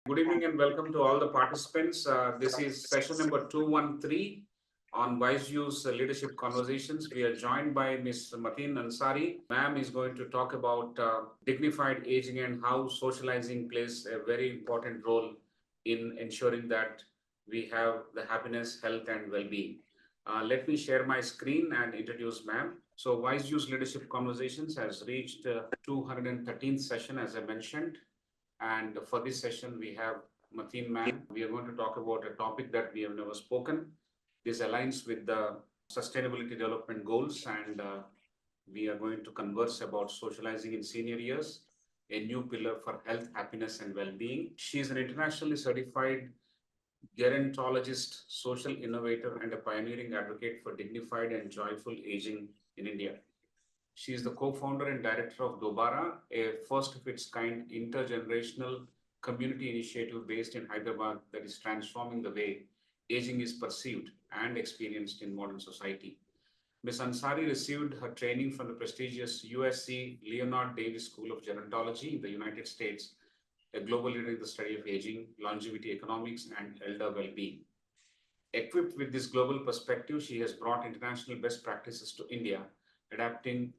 Good evening and welcome to all the participants. This is session number 213 on WiseViews Leadership Conversations. We are joined by Ms. Mateen Ansari. Ma'am is going to talk about dignified aging and how socializing plays a very important role in ensuring that we have the happiness, health, and well-being. Let me share my screen and introduce ma'am. So WiseViews Leadership Conversations has reached 213th session, as I mentioned. And for this session, we have Mateen ma'am. We are going to talk about a topic that we have never spoken. This aligns with the Sustainability Development Goals, and we are going to converse about socializing in senior years, a new pillar for health, happiness, and well-being. She is an internationally certified gerontologist, social innovator, and a pioneering advocate for dignified and joyful aging in India. She is the co-founder and director of DOBARA, a first of its kind intergenerational community initiative based in Hyderabad that is transforming the way aging is perceived and experienced in modern society. Ms. Ansari received her training from the prestigious USC Leonard Davis School of Gerontology in the United States, a global leader in the study of aging, longevity economics, and elder well-being. Equipped with this global perspective, she has brought international best practices to India, adapting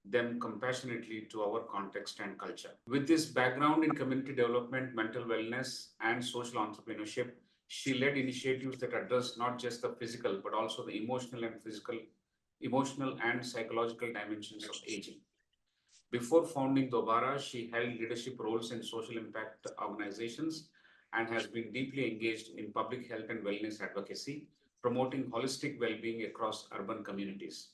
them compassionately to our context and culture. With this background in community development, mental wellness, and social entrepreneurship, she led initiatives that address not just the physical, but also the emotional and psychological dimensions of aging. Before founding DOBARA, she held leadership roles in social impact organizations and has been deeply engaged in public health and wellness advocacy, promoting holistic well-being across urban communities.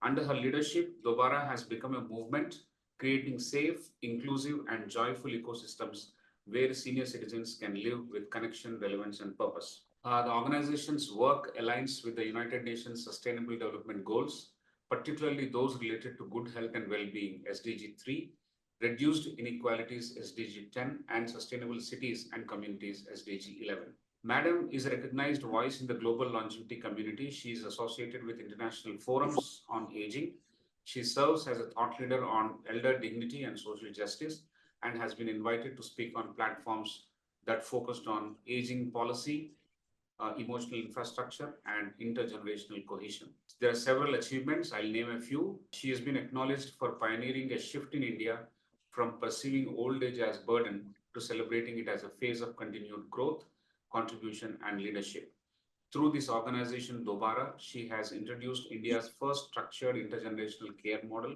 Under her leadership, DOBARA has become a movement creating safe, inclusive, and joyful ecosystems where senior citizens can live with connection, relevance, and purpose. The organization's work aligns with the United Nations Sustainable Development Goals, particularly those related to good health and well-being, SDG 3, reduced inequalities, SDG 10, and sustainable cities and communities, SDG 11. Madam is a recognized voice in the global longevity community. She is associated with international forums on aging. She serves as a thought leader on elder dignity and social justice and has been invited to speak on platforms that focused on aging policy, emotional infrastructure, and intergenerational cohesion. There are several achievements. I'll name a few. She has been acknowledged for pioneering a shift in India from perceiving old age as burden to celebrating it as a phase of continued growth, contribution, and leadership. Through this organization, DOBARA, she has introduced India's first structured intergenerational care model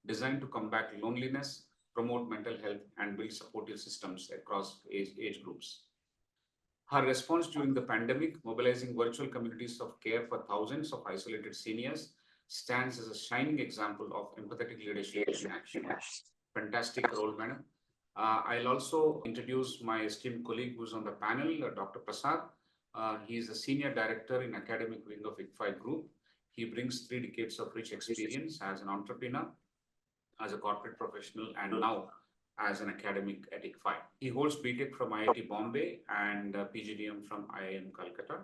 designed to combat loneliness, promote mental health, and build supportive systems across age groups. Her response during the pandemic, mobilizing virtual communities of care for thousands of isolated seniors, stands as a shining example of empathetic leadership in action. Fantastic role, madam. I'll also introduce my esteemed colleague who's on the panel, Dr. Prasad. He is a senior director in academic wing of ICFAI Group. He brings 3 decades of rich experience as an entrepreneur, as a corporate professional, and now as an academic at ICFAI. He holds BTech from IIT Bombay and PGDM from IIM Calcutta.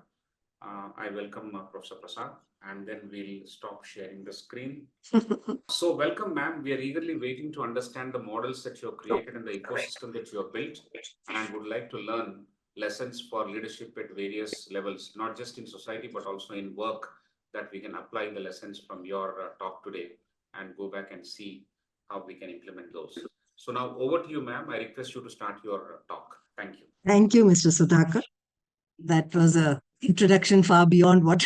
I welcome Professor Prasad, and then we'll stop sharing the screen. So welcome, ma'am. We are eagerly waiting to understand the models that you have created and the ecosystem that you have built, and would like to learn lessons for leadership at various levels, not just in society, but also in work, that we can apply the lessons from your talk today and go back and see how we can implement those. So now over to you, ma'am. I request you to start your talk. Thank you. Thank you, Mr. Sudhakar. That was an introduction far beyond what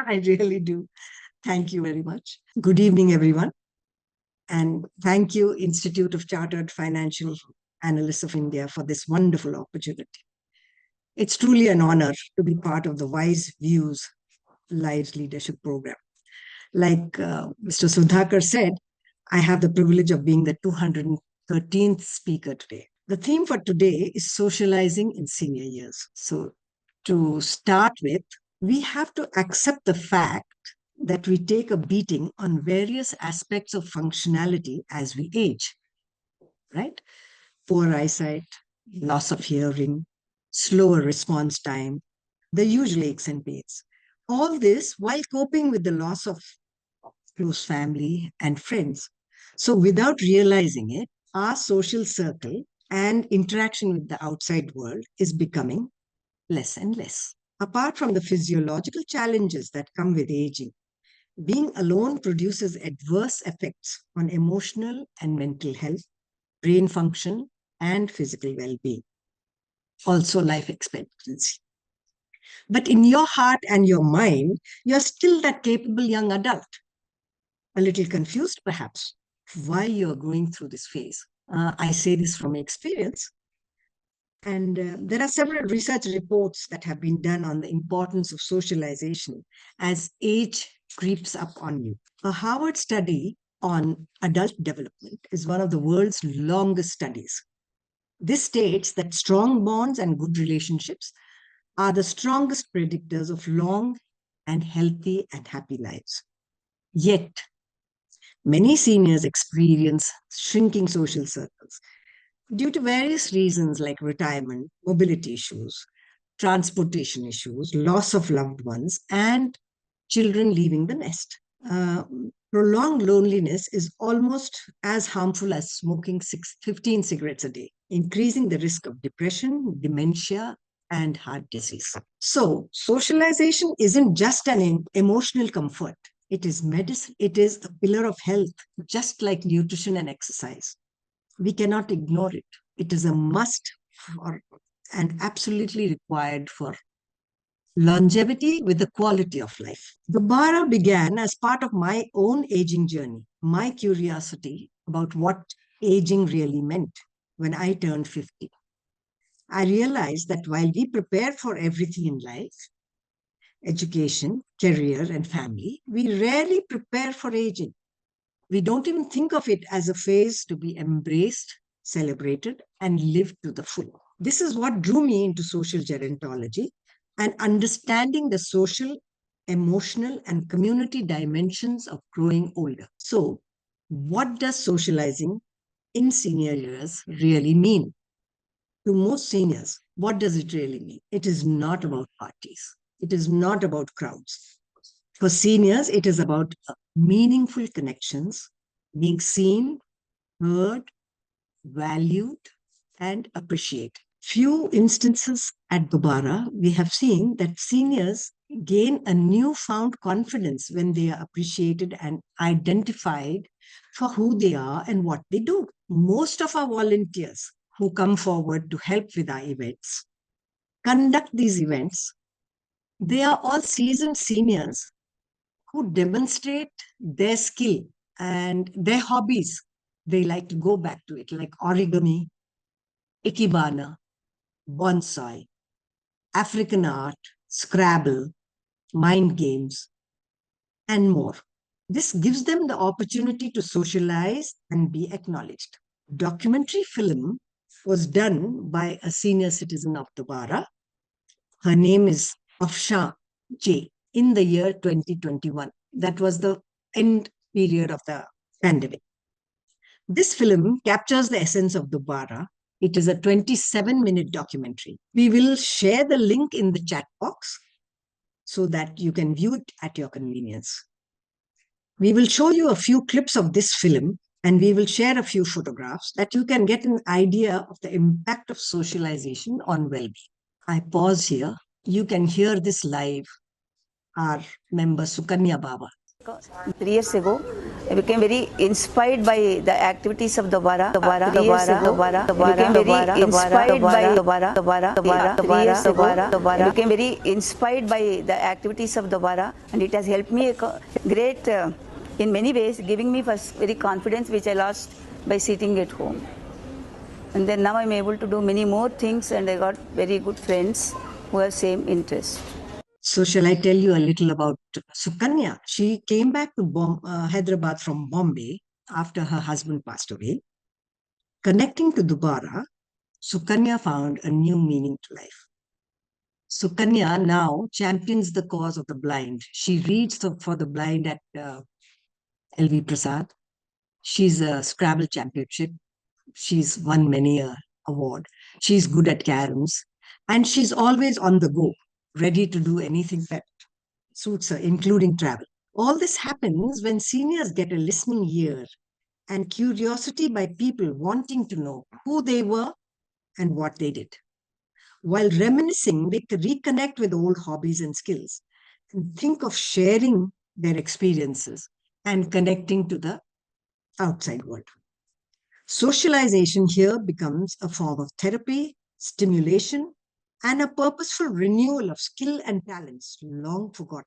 I really do. Thank you very much. Good evening, everyone. And thank you, Institute of Chartered Financial Analysts of India, for this wonderful opportunity. It's truly an honor to be part of the WiseViews Live Leadership Program. Like Mr. Sudhakar said, I have the privilege of being the 213th speaker today. The theme for today is socializing in senior years. So to start with, we have to accept the fact that we take a beating on various aspects of functionality as we age, right? Poor eyesight, loss of hearing, slower response time, the usual aches and pains. All this while coping with the loss of close family and friends. So without realizing it, our social circle and interaction with the outside world is becoming less and less. Apart from the physiological challenges that come with aging, being alone produces adverse effects on emotional and mental health, brain function, and physical well being. Also, life expectancy. But in your heart and your mind, you're still that capable young adult. A little confused, perhaps, why you're going through this phase. I say this from experience. And there are several research reports that have been done on the importance of socialization as age creeps up on you. A Harvard study on adult development is one of the world's longest studies. This states that strong bonds and good relationships are the strongest predictors of long and healthy and happy lives. Yet, many seniors experience shrinking social circles due to various reasons like retirement, mobility issues, transportation issues, loss of loved ones, and children leaving the nest. Prolonged loneliness is almost as harmful as smoking 15 cigarettes a day, increasing the risk of depression, dementia, and heart disease. So, socialization isn't just an emotional comfort. It is medicine. It is a pillar of health, just like nutrition and exercise. We cannot ignore it. It is a must and absolutely required for longevity with the quality of life. DOBARA began as part of my own aging journey, my curiosity about what aging really meant when I turned 50. I realized that while we prepare for everything in life, education, career, and family, we rarely prepare for aging. We don't even think of it as a phase to be embraced, celebrated, and lived to the full. This is what drew me into social gerontology and understanding the social, emotional, and community dimensions of growing older. So, what does socializing in senior years really mean? To most seniors, what does it really mean? It is not about parties. It is not about crowds. For seniors, it is about meaningful connections, being seen, heard, valued, and appreciated. Few instances at DOBARA, we have seen that seniors gain a newfound confidence when they are appreciated and identified for who they are and what they do. Most of our volunteers who come forward to help with our events conduct these events. They are all seasoned seniors who demonstrate their skill and their hobbies. They like to go back to it, like origami, ikebana, bonsai, African art, Scrabble, mind games, and more. This gives them the opportunity to socialize and be acknowledged. Documentary film was done by a senior citizen of DOBARA. Her name is Afsha J. in the year 2021. That was the end period of the pandemic. This film captures the essence of DOBARA. It is a 27-minute documentary. We will share the link in the chat box so that you can view it at your convenience. We will show you a few clips of this film and we will share a few photographs that you can get an idea of the impact of socialization on well-being. I pause here. You can hear this live. Our member Sukanya Baba. 3 years ago, I became very inspired by the activities of DOBARA. 3 years ago, I became very inspired by DOBARA. 3 years ago, I became very inspired by the activities of DOBARA, and it has helped me great in many ways, giving me first very confidence which I lost by sitting at home. And then now I'm able to do many more things, and I got very good friends who have same interest. So shall I tell you a little about Sukanya? She came back to Hyderabad from Bombay after her husband passed away. Connecting to DOBARA, Sukanya found a new meaning to life. Sukanya now champions the cause of the blind. She reads for the blind at LV Prasad. She's a Scrabble championship. She's won many an award. She's good at caroms. And she's always on the go, ready to do anything that suits her, including travel. All this happens when seniors get a listening ear and curiosity by people wanting to know who they were and what they did. While reminiscing, they could reconnect with old hobbies and skills and think of sharing their experiences and connecting to the outside world. Socialization here becomes a form of therapy, stimulation, and a purposeful renewal of skill and talents long forgotten.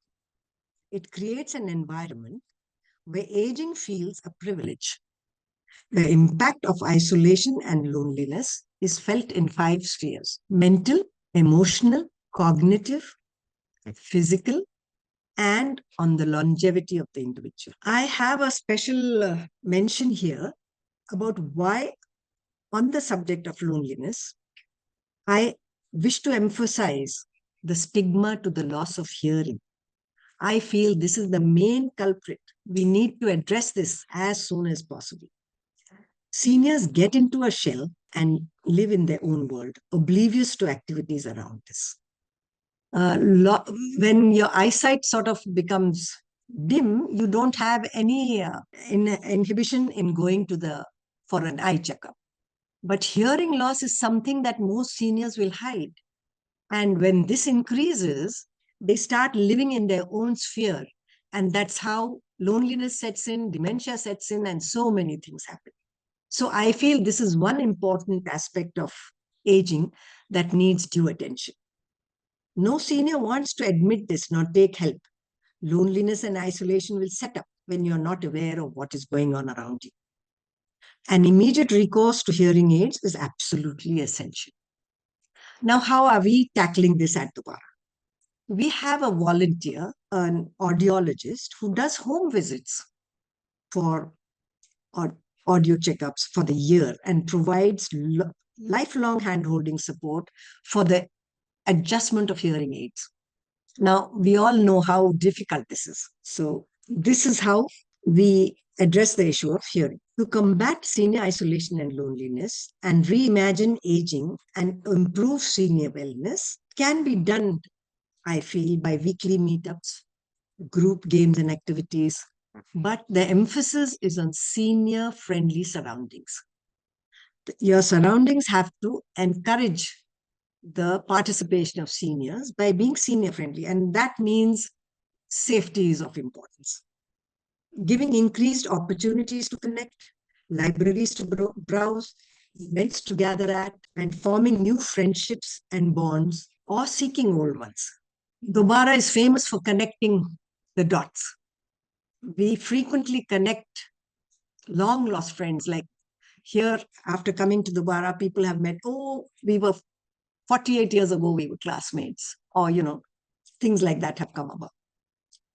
It creates an environment where aging feels a privilege. The impact of isolation and loneliness is felt in 5 spheres: mental, emotional, cognitive, physical, and on the longevity of the individual. I have a special mention here about why, on the subject of loneliness, I wish to emphasize the stigma to the loss of hearing. I feel this is the main culprit. We need to address this as soon as possible. Seniors get into a shell and live in their own world, oblivious to activities around us. When your eyesight sort of becomes dim, you don't have any inhibition in going for an eye checkup. But hearing loss is something that most seniors will hide. And when this increases, they start living in their own sphere. And that's how loneliness sets in, dementia sets in, and so many things happen. So I feel this is one important aspect of aging that needs due attention. No senior wants to admit this nor take help. Loneliness and isolation will set up when you're not aware of what is going on around you. An immediate recourse to hearing aids is absolutely essential. Now, how are we tackling this at DOBARA? We have a volunteer, an audiologist, who does home visits for audio checkups for the year and provides lifelong hand-holding support for the adjustment of hearing aids. Now, we all know how difficult this is. So this is how we address the issue of hearing. To combat senior isolation and loneliness and reimagine aging and improve senior wellness can be done, I feel, by weekly meetups, group games and activities, but the emphasis is on senior-friendly surroundings. Your surroundings have to encourage the participation of seniors by being senior-friendly, and that means safety is of importance. Giving increased opportunities to connect, libraries to browse, events to gather at, and forming new friendships and bonds, or seeking old ones. DOBARA is famous for connecting the dots. We frequently connect long-lost friends. Like here, after coming to DOBARA, people have met, we were 48 years ago, we were classmates, or, things like that have come about.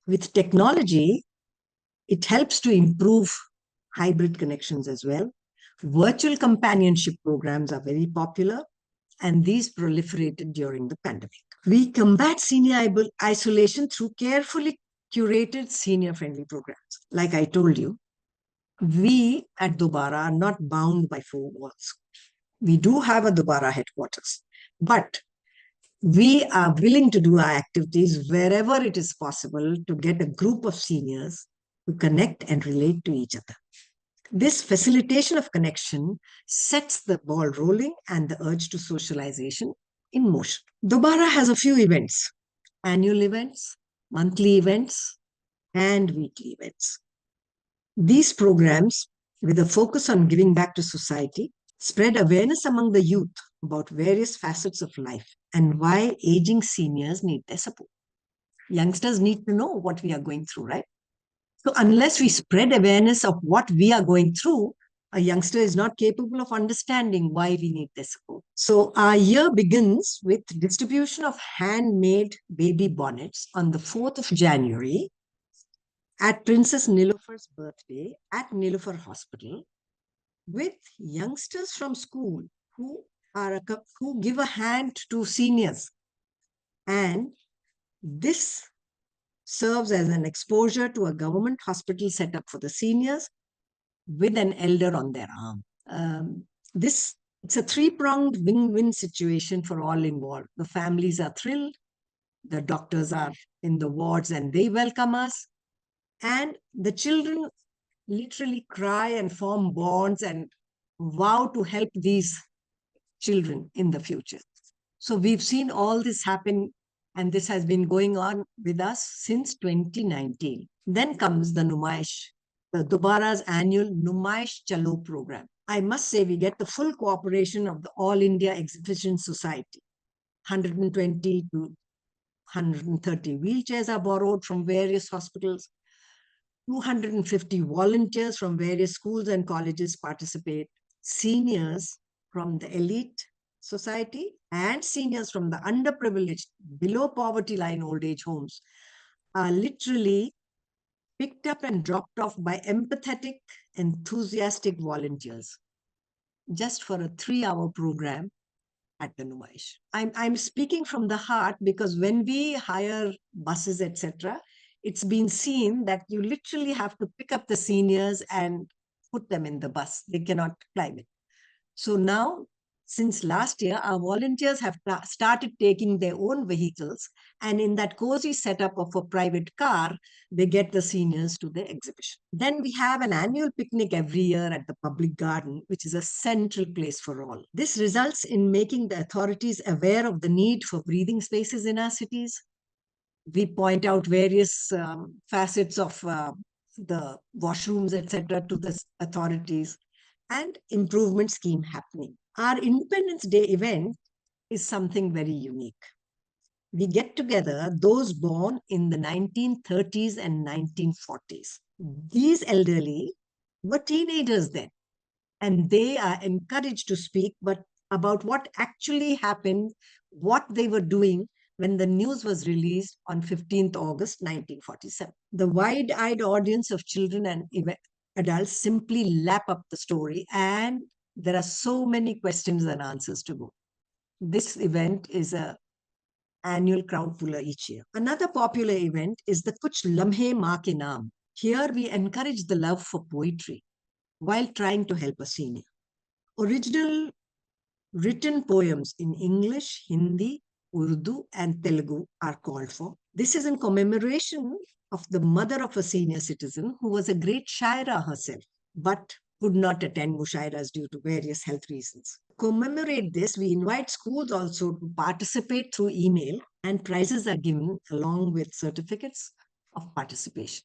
With technology, it helps to improve hybrid connections as well. Virtual companionship programs are very popular, and these proliferated during the pandemic. We combat senior isolation through carefully curated senior-friendly programs. Like I told you, we at DOBARA are not bound by 4 walls. We do have a DOBARA headquarters, but we are willing to do our activities wherever it is possible to get a group of seniors to connect and relate to each other. This facilitation of connection sets the ball rolling and the urge to socialization in motion. DOBARA has a few events: annual events, monthly events, and weekly events. These programs, with a focus on giving back to society, spread awareness among the youth about various facets of life and why aging seniors need their support. Youngsters need to know what we are going through, right? So unless we spread awareness of what we are going through, a youngster is not capable of understanding why we need their support. So our year begins with distribution of handmade baby bonnets on the 4th of January at Princess Nilofar's birthday at Nilofer Hospital, with youngsters from school who give a hand to seniors. And this serves as an exposure to a government hospital set up for the seniors with an elder on their arm. It's a 3-pronged win-win situation for all involved. The families are thrilled, the doctors are in the wards and they welcome us, and the children literally cry and form bonds and vow to help these children in the future. So we've seen all this happen, and this has been going on with us since 2019. Then comes the Numaish, the Dobara's annual Numaish Chalo program. I must say we get the full cooperation of the All India Exhibition Society. 120 to 130 wheelchairs are borrowed from various hospitals. 250 volunteers from various schools and colleges participate. Seniors from the elite society and seniors from the underprivileged, below poverty line old age homes are literally picked up and dropped off by empathetic, enthusiastic volunteers just for a 3-hour program at the Numaish. I'm speaking from the heart because when we hire buses, etc., it's been seen that you literally have to pick up the seniors and put them in the bus. They cannot climb it. So now, since last year, our volunteers have started taking their own vehicles, and in that cozy setup of a private car, they get the seniors to the exhibition. Then we have an annual picnic every year at the public garden, which is a central place for all. This results in making the authorities aware of the need for breathing spaces in our cities. We point out various facets of the washrooms, etc., to the authorities, and improvement scheme happening. Our Independence Day event is something very unique. We get together those born in the 1930s and 1940s. These elderly were teenagers then, and they are encouraged to speak about what actually happened, what they were doing when the news was released on 15th August 1947. The wide-eyed audience of children and adults simply lap up the story, and there are so many questions and answers to go. This event is an annual crowd puller each year. Another popular event is the Kuch Lamhe Maa Ke Naam. Here we encourage the love for poetry while trying to help a senior. Original written poems in English, Hindi, Urdu, and Telugu are called for. This is in commemoration of the mother of a senior citizen who was a great shaira herself, but could not attend mushairas due to various health reasons. To commemorate this, we invite schools also to participate through email, and prizes are given along with certificates of participation.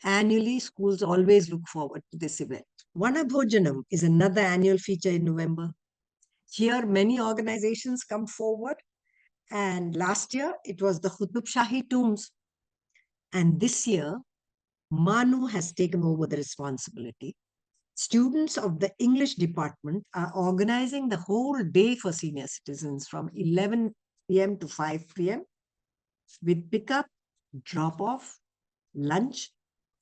Annually, schools always look forward to this event. Vanabhojanam is another annual feature in November. Here, many organizations come forward, and last year it was the Qutub Shahi tombs. And this year, Manu has taken over the responsibility. Students of the English department are organizing the whole day for senior citizens from 11 p.m. to 5 p.m. with pickup, drop-off, lunch,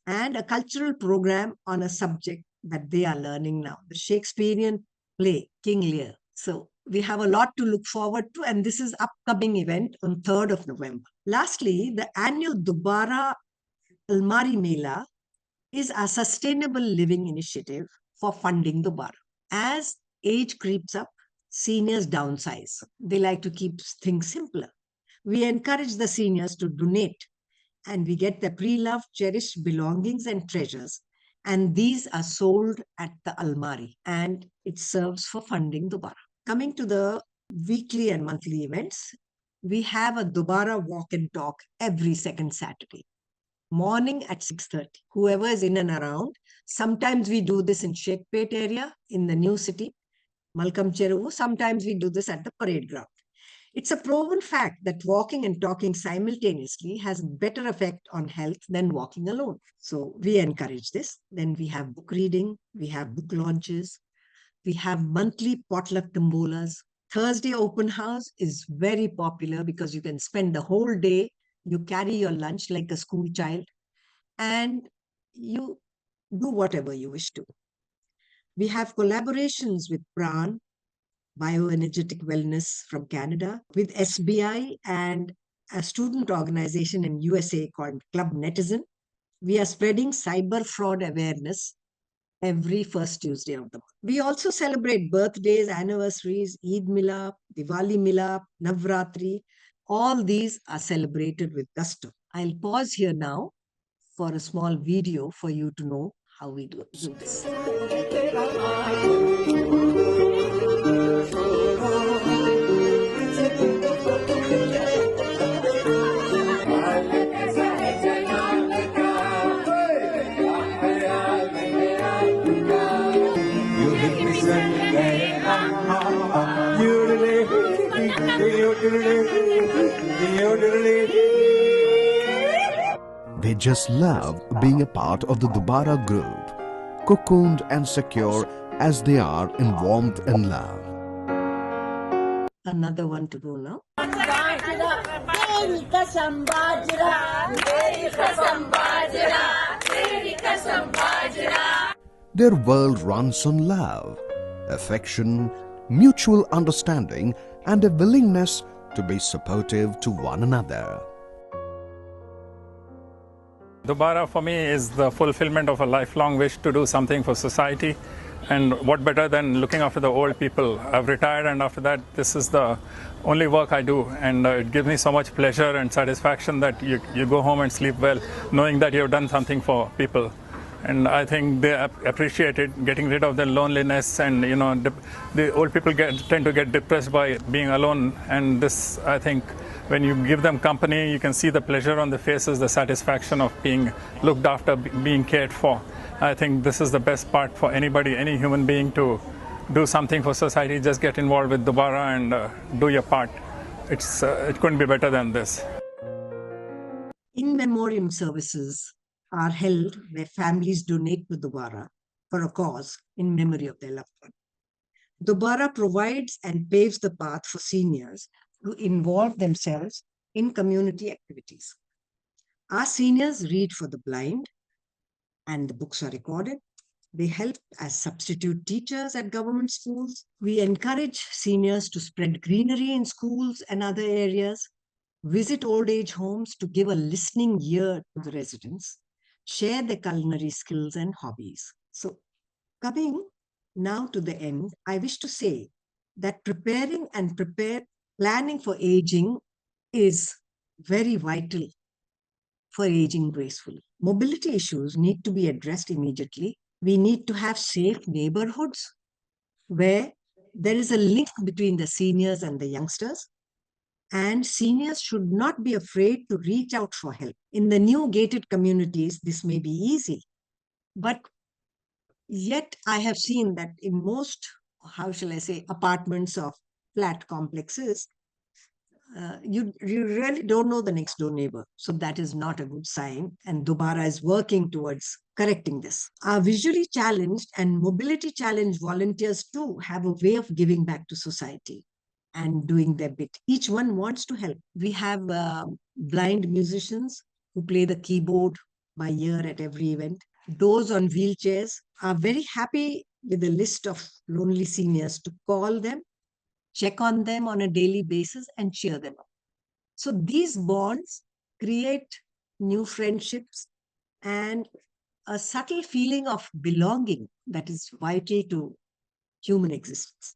and a cultural program on a subject that they are learning now, the Shakespearean play, King Lear. So we have a lot to look forward to, and this is upcoming event on 3rd of November. Lastly, the annual DOBARA Almari Mela is a sustainable living initiative for funding DOBARA. As age creeps up, seniors downsize. They like to keep things simpler. We encourage the seniors to donate, and we get the pre-loved, cherished belongings and treasures. And these are sold at the Almari, and it serves for funding DOBARA. Coming to the weekly and monthly events, we have a DOBARA walk and talk every second Saturday, morning at 6:30. Whoever is in and around, sometimes we do this in Shekpet area in the new city, Malkam Cheruvu. Sometimes we do this at the parade ground. It's a proven fact that walking and talking simultaneously has better effect on health than walking alone. So we encourage this. Then we have book reading, we have book launches, we have monthly potluck tambolas. Thursday open house is very popular because you can spend the whole day, you carry your lunch like a school child, and you do whatever you wish to. We have collaborations with Pran, Bioenergetic Wellness from Canada, with SBI and a student organization in USA called Club Netizen. We are spreading cyber fraud awareness every first Tuesday of the month. We also celebrate birthdays, anniversaries, Eid Milab, Diwali Milab, Navratri. All these are celebrated with gusto. I'll pause here now for a small video for you to know how we do this. They just love being a part of the DOBARA group, cocooned and secure as they are in warmth and love. Another one to go now. Their world runs on love, affection, mutual understanding, and a willingness to be supportive to one another. DOBARA for me is the fulfillment of a lifelong wish to do something for society, and what better than looking after the old people. I've retired, and after that this is the only work I do, and it gives me so much pleasure and satisfaction that you go home and sleep well knowing that you've done something for people. And I think they appreciate it, getting rid of their loneliness, and the old people tend to get depressed by being alone, and this, I think, when you give them company, you can see the pleasure on the faces, the satisfaction of being looked after, being cared for. I think this is the best part for anybody, any human being, to do something for society. Just get involved with DOBARA and do your part. It couldn't be better than this. In memoriam services are held where families donate to DOBARA for a cause in memory of their loved one. DOBARA provides and paves the path for seniors to involve themselves in community activities. Our seniors read for the blind, and the books are recorded. They help as substitute teachers at government schools. We encourage seniors to spread greenery in schools and other areas, visit old age homes to give a listening ear to the residents, share their culinary skills and hobbies. So, coming now to the end, I wish to say that planning for aging is very vital for aging gracefully. Mobility issues need to be addressed immediately. We need to have safe neighborhoods where there is a link between the seniors and the youngsters. And seniors should not be afraid to reach out for help. In the new gated communities, this may be easy. But yet I have seen that in most, apartments of flat complexes, you really don't know the next door neighbor. So that is not a good sign. And DOBARA is working towards correcting this. Our visually challenged and mobility challenged volunteers too have a way of giving back to society and doing their bit. Each one wants to help. We have blind musicians who play the keyboard by ear at every event. Those on wheelchairs are very happy with a list of lonely seniors to call them, check on them on a daily basis, and cheer them up. So these bonds create new friendships and a subtle feeling of belonging that is vital to human existence.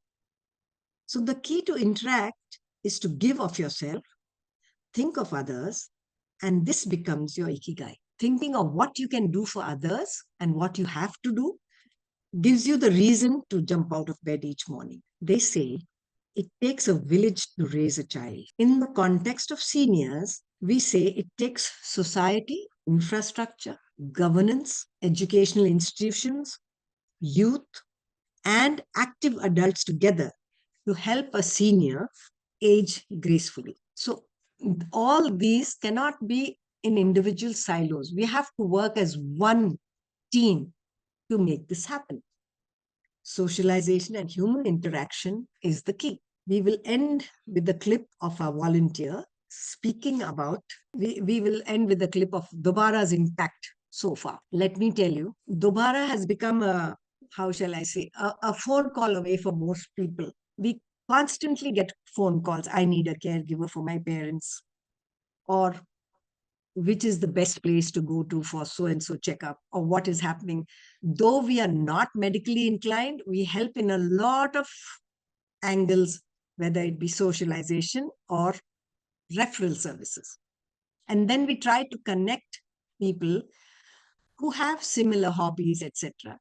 So the key to interact is to give of yourself, think of others, and this becomes your ikigai. Thinking of what you can do for others and what you have to do gives you the reason to jump out of bed each morning. They say it takes a village to raise a child. In the context of seniors, we say it takes society, infrastructure, governance, educational institutions, youth, and active adults together to help a senior age gracefully. So all these cannot be in individual silos. We have to work as one team to make this happen. Socialization and human interaction is the key. We will end with the clip of our volunteer speaking about, we will end with the clip of DOBARA's impact so far. Let me tell you, DOBARA has become a phone call away for most people. We constantly get phone calls. I need a caregiver for my parents, or which is the best place to go to for so-and-so checkup, or what is happening. Though we are not medically inclined, we help in a lot of angles, whether it be socialization or referral services. And then we try to connect people who have similar hobbies, etc.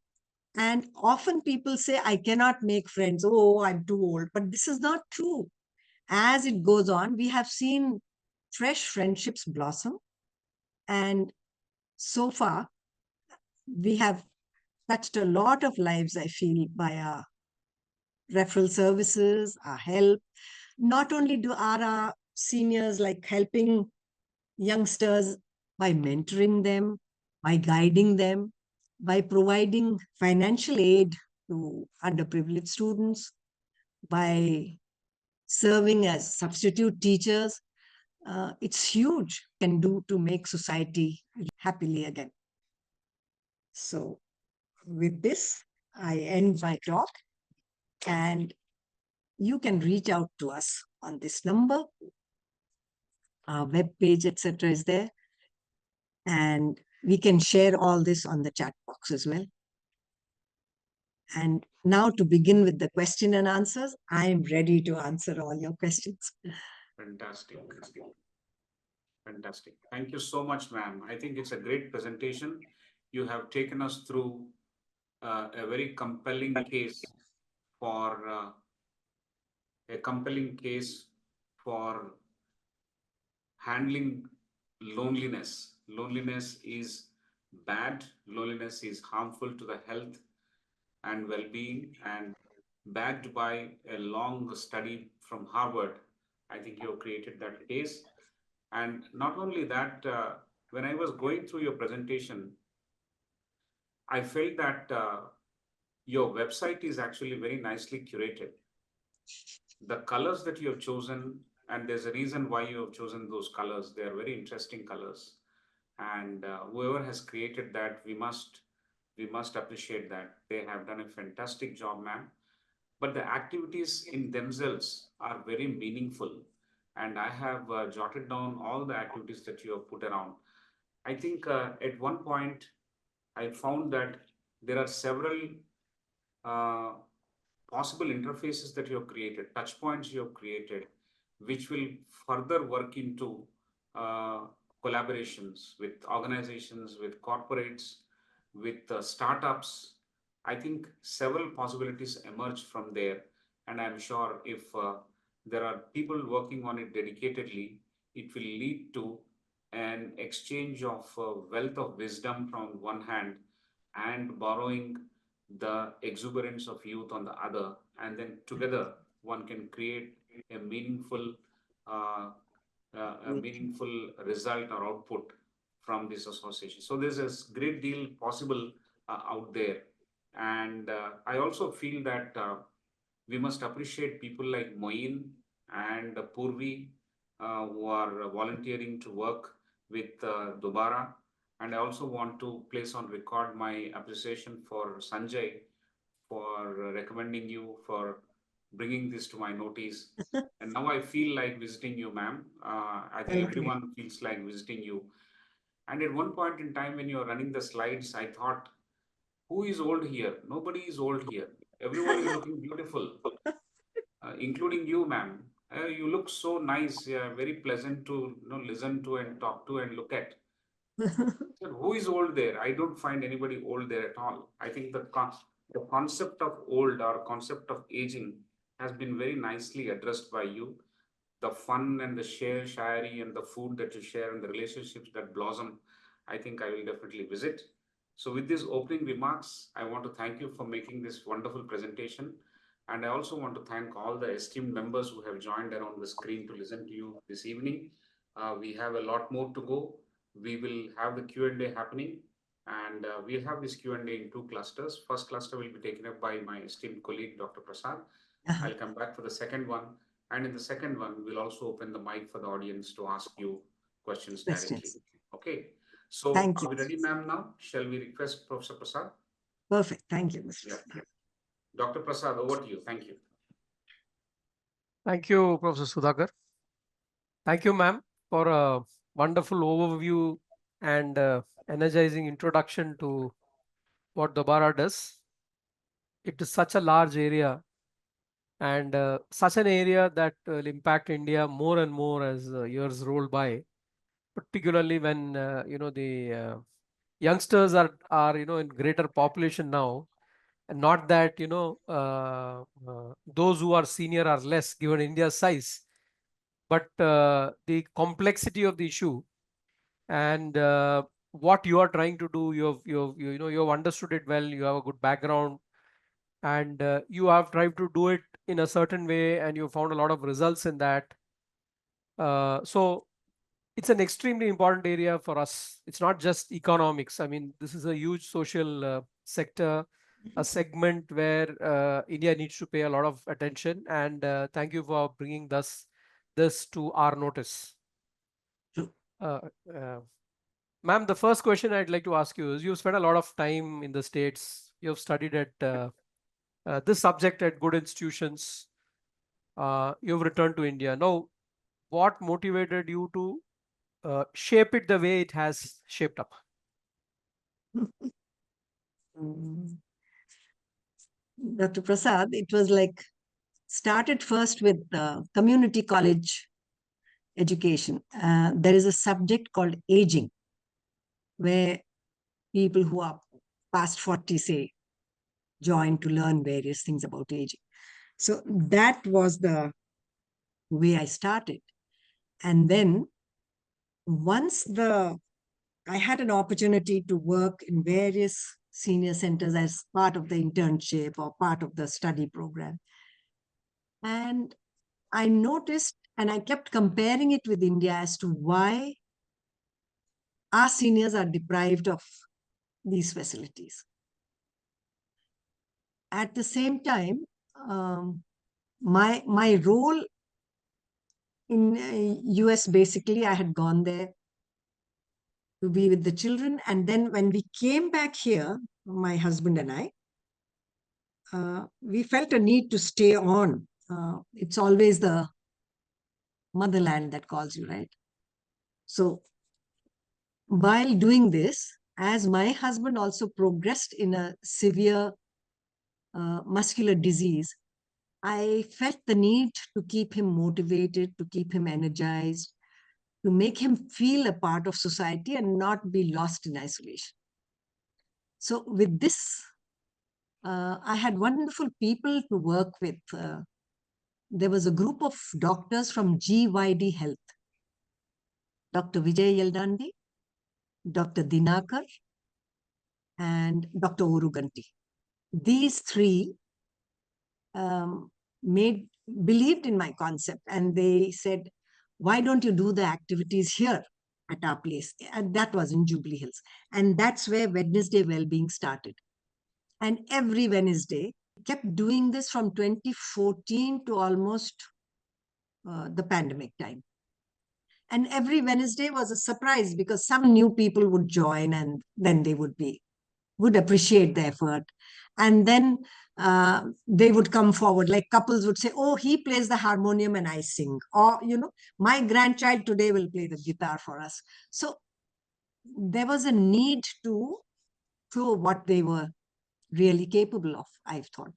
And often people say, I cannot make friends. Oh, I'm too old. But this is not true. As it goes on, we have seen fresh friendships blossom. And so far, we have touched a lot of lives, I feel, by our referral services, our help. Not only are our seniors like helping youngsters by mentoring them, by guiding them, by providing financial aid to underprivileged students, by serving as substitute teachers. It's huge can do to make society happily again. So with this, I end my talk, and you can reach out to us on this number. Our web page, etc., is there. And we can share all this on the chat box as well. And now to begin with the question and answers, I am ready to answer all your questions. Fantastic. Fantastic. Thank you so much, ma'am. I think it's a great presentation. You have taken us through a very compelling case for handling loneliness. Loneliness is bad. Loneliness is harmful to the health and well-being, and backed by a long study from Harvard. I think you have created that case. And not only that, when I was going through your presentation, I felt that your website is actually very nicely curated. The colors that you have chosen, and there's a reason why you have chosen those colors. They are very interesting colors. And whoever has created that, we must appreciate that. They have done a fantastic job, ma'am. But the activities in themselves are very meaningful. And I have jotted down all the activities that you have put around. I think at one point, I found that there are several possible interfaces that you have created, touch points you have created, which will further work into collaborations with organizations, with corporates, with startups. I think several possibilities emerge from there. And I'm sure if there are people working on it dedicatedly, it will lead to an exchange of wealth of wisdom from one hand and borrowing the exuberance of youth on the other. And then together one can create a meaningful result or output from this association. So there's a great deal possible out there. And I also feel that we must appreciate people like Mateen and Purvi who are volunteering to work with DOBARA. And I also want to place on record my appreciation for Sanjay for recommending you, for bringing this to my notice. And now I feel like visiting you, ma'am. I think everyone feels like visiting you. And at one point in time when you're running the slides, I thought, who is old here? Nobody is old here. Everyone is looking beautiful, including you, ma'am. You look so nice, very pleasant to listen to and talk to and look at. So who is old there? I don't find anybody old there at all. I think the concept of old or concept of aging has been very nicely addressed by you. The fun and the shairi and the food that you share and the relationships that blossom, I think I will definitely visit. So with these opening remarks, I want to thank you for making this wonderful presentation. And I also want to thank all the esteemed members who have joined around the screen to listen to you this evening. We have a lot more to go. We will have the Q&A happening, and we'll have this Q&A in two clusters. First cluster will be taken up by my esteemed colleague, Dr. Prasad. I'll come back for the second one. And in the second one, we'll also open the mic for the audience to ask you questions directly. Okay. So are we ready, ma'am, now? Shall we request Professor Prasad? Perfect. Thank you, Mr. Yeah. Dr. Prasad, over to you. Thank you. Thank you, Professor Sudhakar. Thank you, ma'am, for a wonderful overview and energizing introduction to what DOBARA does. It is such a large area and such an area that will impact India more and more as years roll by, particularly when the youngsters are in greater population now, and not that those who are senior are less given India's size, but the complexity of the issue and what you are trying to do, you have understood it well, you have a good background, and you have tried to do it in a certain way, and you found a lot of results in that. So it's an extremely important area for us. It's not just economics. I mean, this is a huge social sector, a segment where India needs to pay a lot of attention. And thank you for bringing this to our notice. Uh, uh, Ma'am, the first question I'd like to ask you is, you've spent a lot of time in the States. You've studied at this subject at good institutions. You've returned to India. Now, what motivated you to shape it the way it has shaped up? Dr. Prasad, it was like started first with community college education. There is a subject called aging, where people who are past 40, say, join to learn various things about aging. So that was the way I started. And then once I had an opportunity to work in various senior centers as part of the internship or part of the study program. And I noticed, and I kept comparing it with India as to why our seniors are deprived of these facilities. At the same time, my role in US, basically, I had gone there to be with the children. And then when we came back here, my husband and I, we felt a need to stay on. It's always the motherland that calls you, right? So while doing this, as my husband also progressed in a severe muscular disease, I felt the need to keep him motivated, to keep him energized, to make him feel a part of society and not be lost in isolation. So with this, I had wonderful people to work with. There was a group of doctors from GYD Health, Dr. Vijay Yeldandi, Dr. Dinakar, and Dr. Oruganti. These three believed in my concept, and they said, why don't you do the activities here at our place? And that was in Jubilee Hills. And that's where Wednesday Wellbeing started. And every Wednesday, kept doing this from 2014 to almost the pandemic time. And every Wednesday was a surprise because some new people would join, and then they would appreciate the effort. And then they would come forward, like couples would say, oh, he plays the harmonium and I sing. Or, my grandchild today will play the guitar for us. So there was a need to show what they were really capable of, I've thought.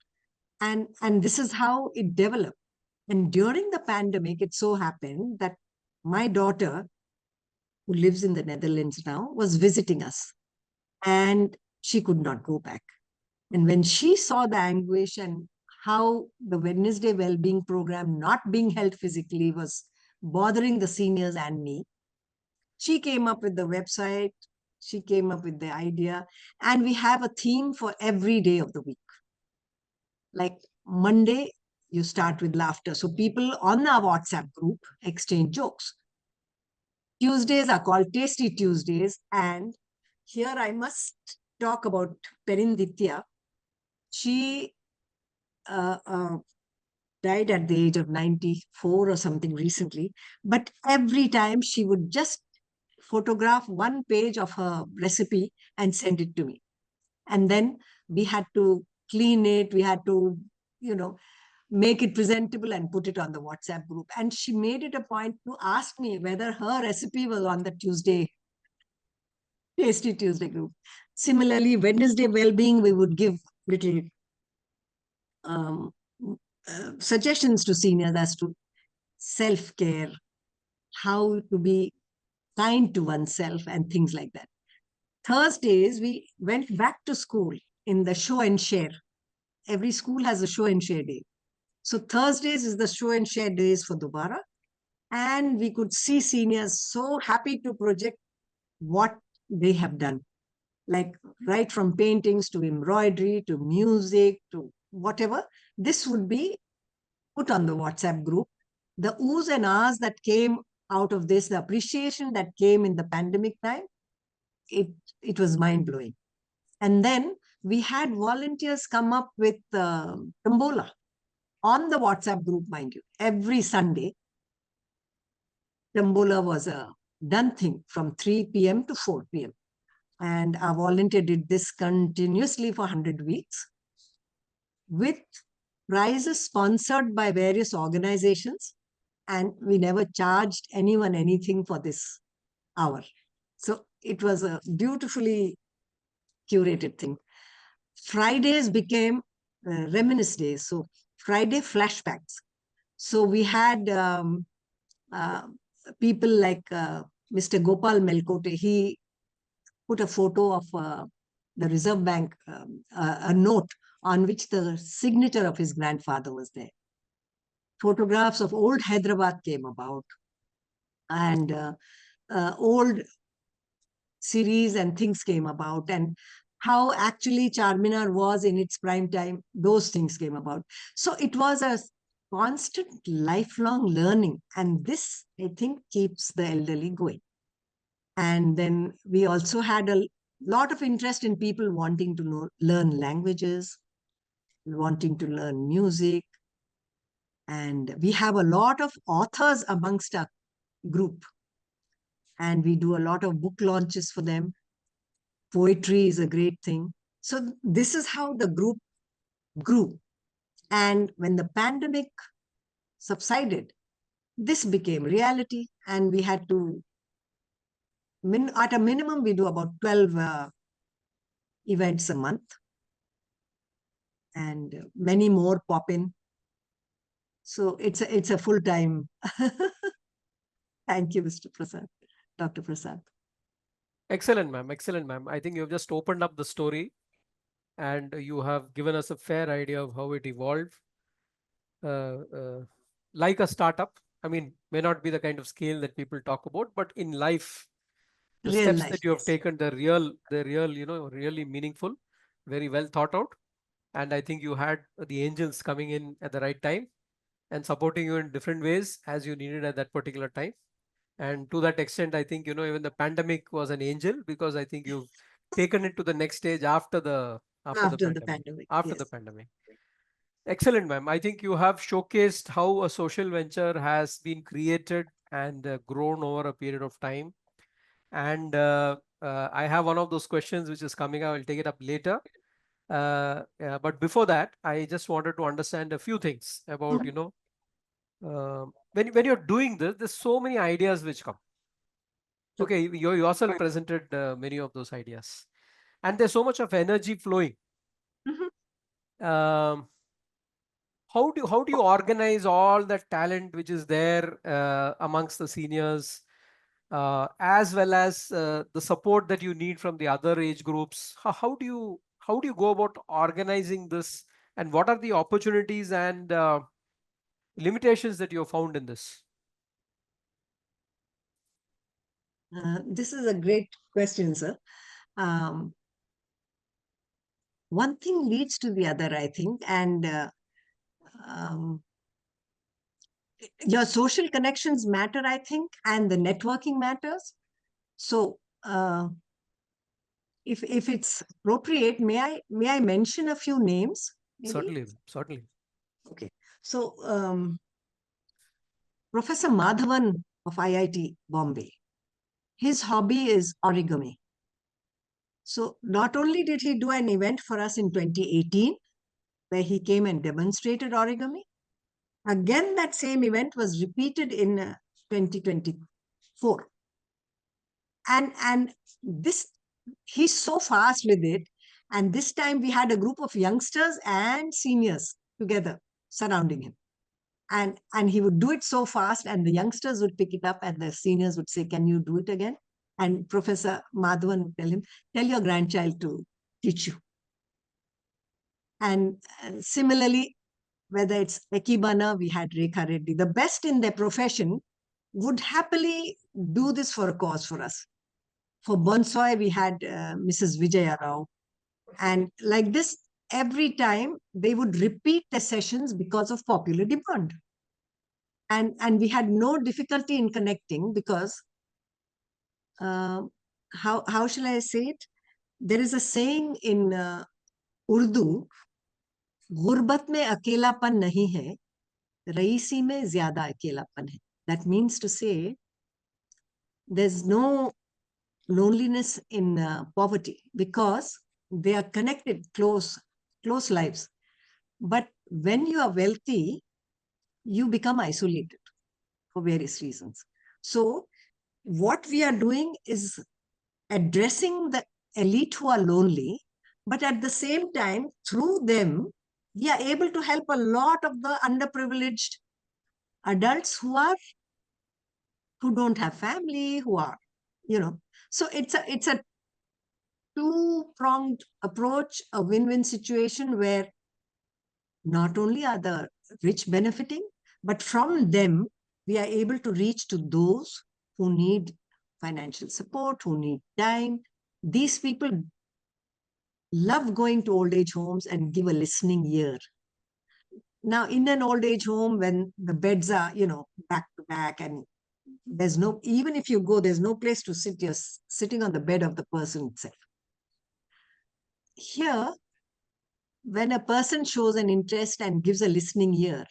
And this is how it developed. And during the pandemic, it so happened that my daughter, who lives in the Netherlands now, was visiting us. And she could not go back. And when she saw the anguish and how the Wednesday Wellbeing program not being held physically was bothering the seniors and me, she came up with the website, she came up with the idea, and we have a theme for every day of the week. Like Monday, you start with laughter. So people on our WhatsApp group exchange jokes. Tuesdays are called Tasty Tuesdays. And here I must talk about Perinditya. She died at the age of 94 or something recently. But every time she would just photograph one page of her recipe and send it to me. And then we had to clean it. We had to, make it presentable and put it on the WhatsApp group. And she made it a point to ask me whether her recipe was on the Tasty Tuesday group. Similarly, Wednesday Wellbeing, we would give little suggestions to seniors as to self-care, how to be kind to oneself and things like that. Thursdays, we went back to school in the show and share. Every school has a show and share day. So Thursdays is the show and share days for Dobara. And we could see seniors so happy to project what they have done. Like right from paintings to embroidery to music to whatever. This would be put on the WhatsApp group. The oohs and ahs that came out of this, the appreciation that came in the pandemic time, it was mind-blowing. And then we had volunteers come up with Tombola on the WhatsApp group, mind you, every Sunday. Tombola was a done thing from 3 p.m. to 4 p.m. And our volunteer did this continuously for 100 weeks with prizes sponsored by various organizations. And we never charged anyone anything for this hour. So it was a beautifully curated thing. Fridays became reminisce days. So Friday flashbacks. So we had people like Mr. Gopal Melkote. He put a photo of the Reserve Bank, a note on which the signature of his grandfather was there. Photographs of old Hyderabad came about, and old series and things came about, and how actually Charminar was in its prime time, those things came about. So it was a constant lifelong learning, and this, I think, keeps the elderly going. And then we also had a lot of interest in people wanting to learn languages, wanting to learn music. And we have a lot of authors amongst our group. And we do a lot of book launches for them. Poetry is a great thing. So this is how the group grew. And when the pandemic subsided, this became reality. And we had to, at a minimum, we do about 12 events a month. And many more pop in. So it's a full-time. Thank you, Mr. Prasad, Dr. Prasad. Excellent, ma'am. Excellent, ma'am. I think you've just opened up the story and you have given us a fair idea of how it evolved. Like a startup, I mean, may not be the kind of scale that people talk about, but in life, the Real steps life, that you have yes. taken, they're real, really meaningful, very well thought out. And I think you had the angels coming in at the right time and supporting you in different ways as you needed at that particular time. And to that extent, I think, even the pandemic was an angel, because I think you've taken it to the next stage after the pandemic. After yes. the pandemic. Excellent, ma'am. I think you have showcased how a social venture has been created and grown over a period of time. And I have one of those questions which is coming. I will take it up later. But before that, I just wanted to understand a few things about, when you're doing this, there's so many ideas which come. Okay, you yourself presented many of those ideas, and there's so much of energy flowing. How do you organize all the talent which is there amongst the seniors, as well as the support that you need from the other age groups? How do you go about organizing this, and what are the opportunities and limitations that you have found in this? This is a great question, sir. One thing leads to the other, I think, and your social connections matter, I think, and the networking matters. So if it's appropriate, may I mention a few names? Maybe? Certainly. Okay. So Professor Madhavan of IIT Bombay, his hobby is origami. So not only did he do an event for us in 2018, where he came and demonstrated origami, again, that same event was repeated in 2024. And this, he's so fast with it. And this time we had a group of youngsters and seniors together surrounding him. And he would do it so fast, and the youngsters would pick it up and the seniors would say, "Can you do it again?" And Professor Madhavan would tell him, tell your grandchild to teach you. And similarly, whether it's Ekibana, we had Rekha Reddy, the best in their profession would happily do this for a cause for us. For bonsai, we had Mrs. Vijaya Rao. And like this, every time they would repeat the sessions because of popular demand. And we had no difficulty in connecting because, how shall I say it? There is a saying in Urdu, गुर्बत में अकेलापन नहीं है, रईसी में ज्यादा अकेलापन है. That means to say, there's no loneliness in poverty because they are connected, close lives. But when you are wealthy, you become isolated for various reasons. So what we are doing is addressing the elite who are lonely, but at the same time, through them, we are able to help a lot of the underprivileged adults who don't have family, who are, so it's a two-pronged approach, a win-win situation where not only are the rich benefiting, but from them, we are able to reach to those who need financial support, who need time. These people love going to old age homes and give a listening ear. Now, in an old age home, when the beds are, back to back, and there's no, even if you go, there's no place to sit, you're sitting on the bed of the person itself. Here, when a person shows an interest and gives a listening ear,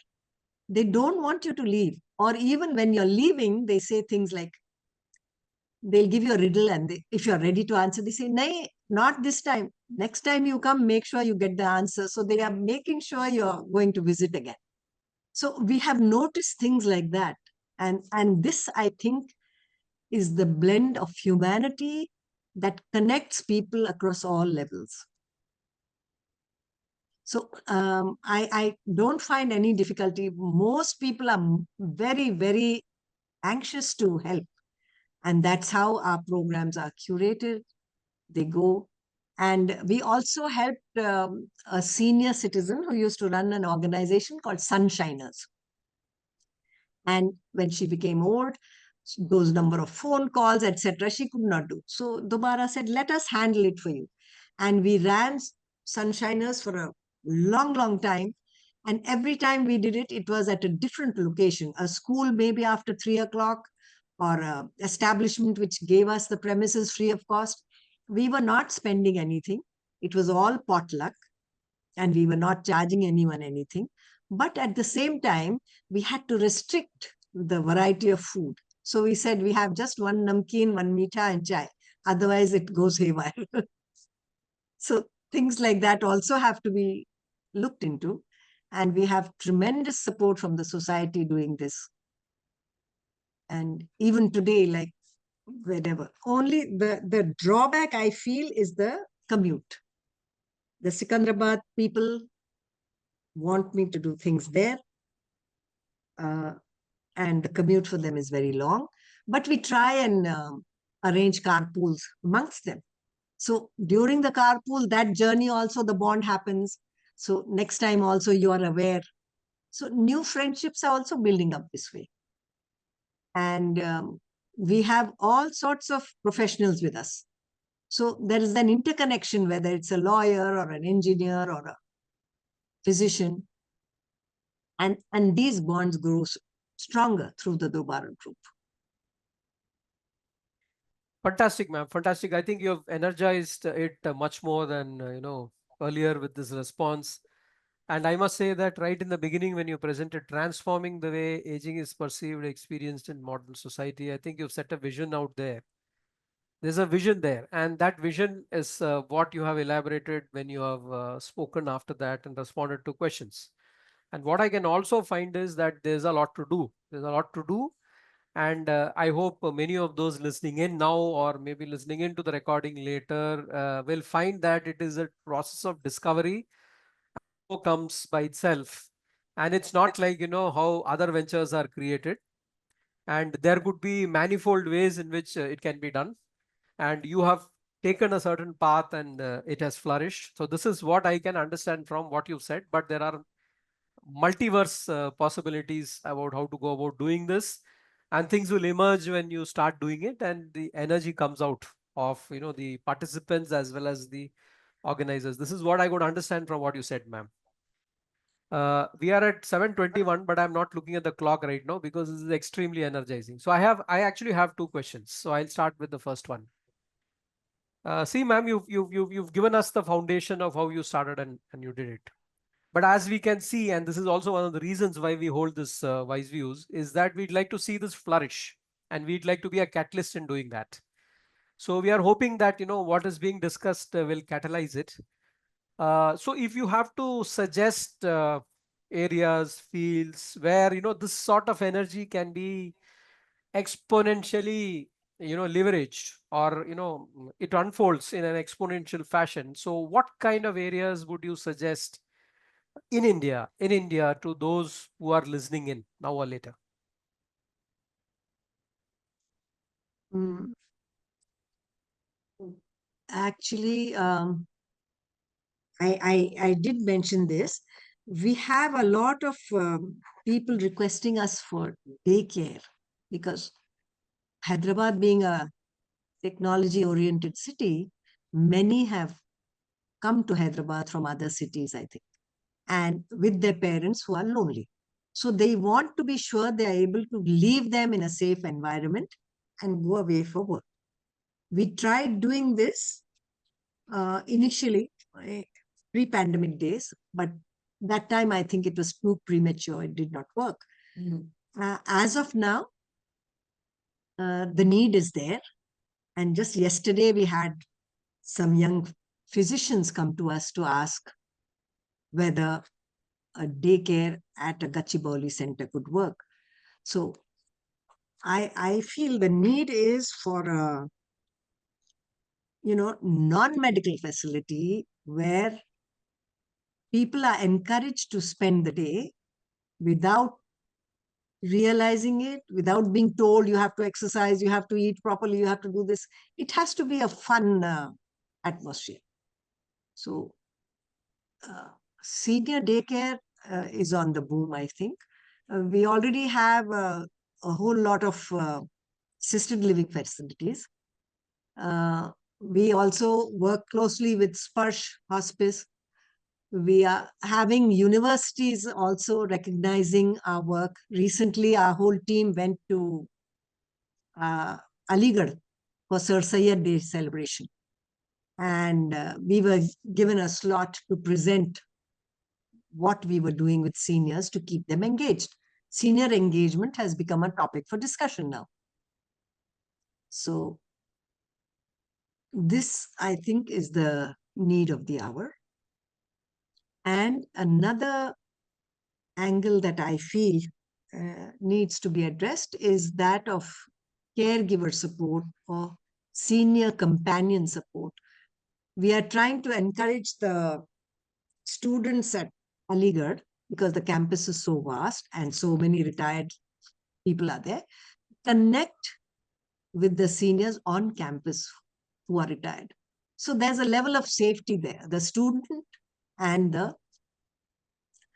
they don't want you to leave. Or even when you're leaving, they say things like, they'll give you a riddle, and if you're ready to answer, they say, "Nay, not this time. Next time you come, make sure you get the answer." So they are making sure you're going to visit again. So we have noticed things like that. And this, I think, is the blend of humanity that connects people across all levels. So I don't find any difficulty. Most people are very, very anxious to help. And that's how our programs are curated. They go. And we also helped a senior citizen who used to run an organization called Sunshiners. And when she became old, those number of phone calls, etc., she could not do. So Dobara said, let us handle it for you. And we ran Sunshiners for a long, long time. And every time we did it, it was at a different location, a school maybe after 3 o'clock, or an establishment which gave us the premises free of cost. We were not spending anything. It was all potluck, and we were not charging anyone anything. But at the same time, we had to restrict the variety of food. So we said we have just one namkeen, one meetha and chai. Otherwise, it goes haywire. So things like that also have to be looked into. And we have tremendous support from the society doing this. And even today, like wherever, only the drawback I feel is the commute. The Sikandrabad people want me to do things there. And the commute for them is very long. But we try and arrange carpools amongst them. So during the carpool, that journey also, the bond happens. So next time also you are aware. So new friendships are also building up this way. And we have all sorts of professionals with us. So there is an interconnection, whether it's a lawyer or an engineer or a physician. And these bonds grow stronger through the Dobara group. Fantastic, ma'am. Fantastic. I think you have energized it much more than, earlier with this response. And I must say that right in the beginning, when you presented transforming the way aging is perceived, experienced in modern society, I think you've set a vision out there. There's a vision there. And that vision is what you have elaborated when you have spoken after that and responded to questions. And what I can also find is that there's a lot to do. There's a lot to do. And I hope many of those listening in now, or maybe listening into the recording later, will find that it is a process of discovery. Comes by itself. And it's not like, how other ventures are created. And there could be manifold ways in which it can be done. and you have taken a certain path and it has flourished. So this is what I can understand from what you said, but there are multiverse possibilities about how to go about doing this, and things will emerge when you start doing it, and the energy comes out of the participants as well as the organizers. This is what I could understand from what you said, ma'am. We are at 7:21, but I'm not looking at the clock right now because this is extremely energizing. So I actually have two questions. So I'll start with the first one. See, ma'am, you've given us the foundation of how you started and you did it. But as we can see, and this is also one of the reasons why we hold this WiseViews, is that we'd like to see this flourish, and we'd like to be a catalyst in doing that. So we are hoping that what is being discussed will catalyze it. So if you have to suggest areas, fields where this sort of energy can be exponentially leveraged, or it unfolds in an exponential fashion, so what kind of areas would you suggest in India to those who are listening in now or later? Mm. Actually, I did mention this. We have a lot of people requesting us for daycare because Hyderabad being a technology-oriented city, many have come to Hyderabad from other cities, I think, and with their parents who are lonely. So they want to be sure they are able to leave them in a safe environment and go away for work. We tried doing this initially, pre-pandemic days, but that time I think it was too premature. It did not work. As of now, the need is there. And just yesterday, we had some young physicians come to us to ask whether a daycare at a Gachibowli center could work. So I feel the need is for a non-medical facility where people are encouraged to spend the day without realizing it, without being told you have to exercise, you have to eat properly, you have to do this. It has to be a fun atmosphere. So senior daycare is on the boom, I think. We already have a whole lot of assisted living facilities. We also work closely with Sparsh Hospice. We are having universities also recognizing our work. Recently, our whole team went to Aligarh for Sir Syed Day celebration. And we were given a slot to present what we were doing with seniors to keep them engaged. Senior engagement has become a topic for discussion now. So this, I think, is the need of the hour. And another angle that I feel needs to be addressed is that of caregiver support or senior companion support. We are trying to encourage the students at Aligarh, because the campus is so vast and so many retired people are there, connect with the seniors on campus who are retired. So there's a level of safety there, the student and the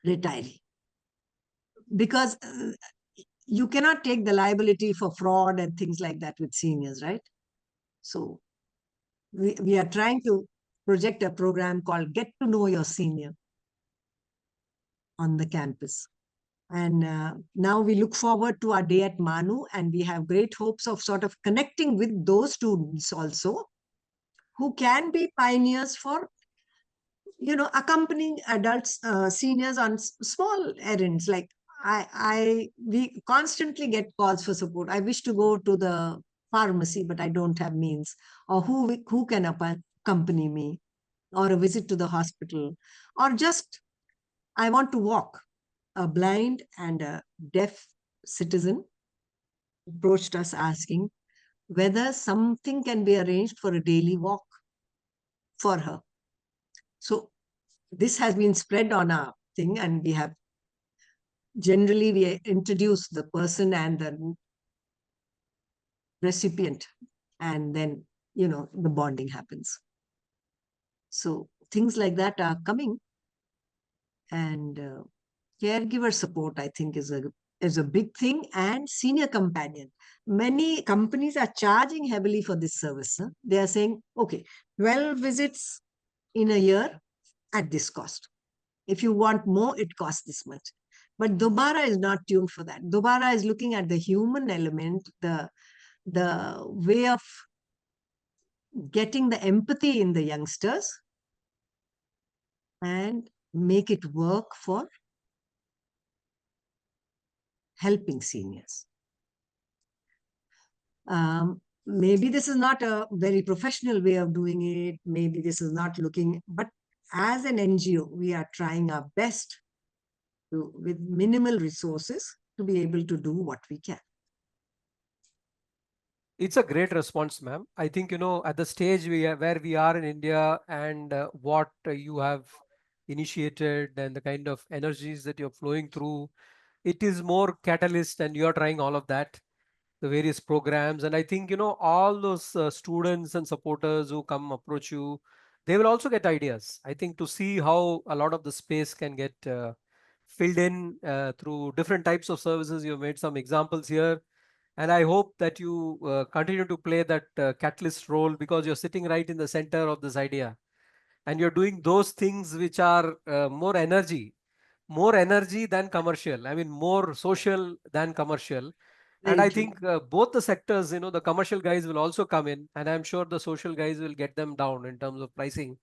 retiree. Because you cannot take the liability for fraud and things like that with seniors, right? So we are trying to project a program called Get to Know Your Senior on the campus. And now we look forward to our day at Manu, and we have great hopes of sort of connecting with those students also who can be pioneers for, accompanying adults, seniors on small errands. Like we constantly get calls for support. I wish to go to the pharmacy, but I don't have means. Or who can accompany me? Or a visit to the hospital. Or just, I want to walk. A blind and a deaf citizen approached us asking whether something can be arranged for a daily walk for her. So this has been spread on our thing, and we introduce the person and the recipient, and then the bonding happens. So things like that are coming, and caregiver support, I think, is a big thing, and senior companion. Many companies are charging heavily for this service. Huh? They are saying, okay, 12 visits in a year at this cost. If you want more, it costs this much. But Dobara is not tuned for that. Dobara is looking at the human element, the way of getting the empathy in the youngsters and make it work for helping seniors. Maybe this is not a very professional way of doing it. Maybe this is not looking, but as an NGO, we are trying our best to, with minimal resources, to be able to do what we can. It's a great response, ma'am. I think, at the stage where we are in India, and what you have initiated and the kind of energies that you're flowing through, it is more catalyst, and you're trying all of that, the various programs. And I think, all those students and supporters who come approach you, they will also get ideas, I think, to see how a lot of the space can get filled in through different types of services. You've made some examples here. And I hope that you continue to play that catalyst role, because you're sitting right in the center of this idea. And you're doing those things which are more energy than commercial. I mean, more social than commercial. And Very I true. think both the sectors, the commercial guys will also come in, and I'm sure the social guys will get them down in terms of pricing,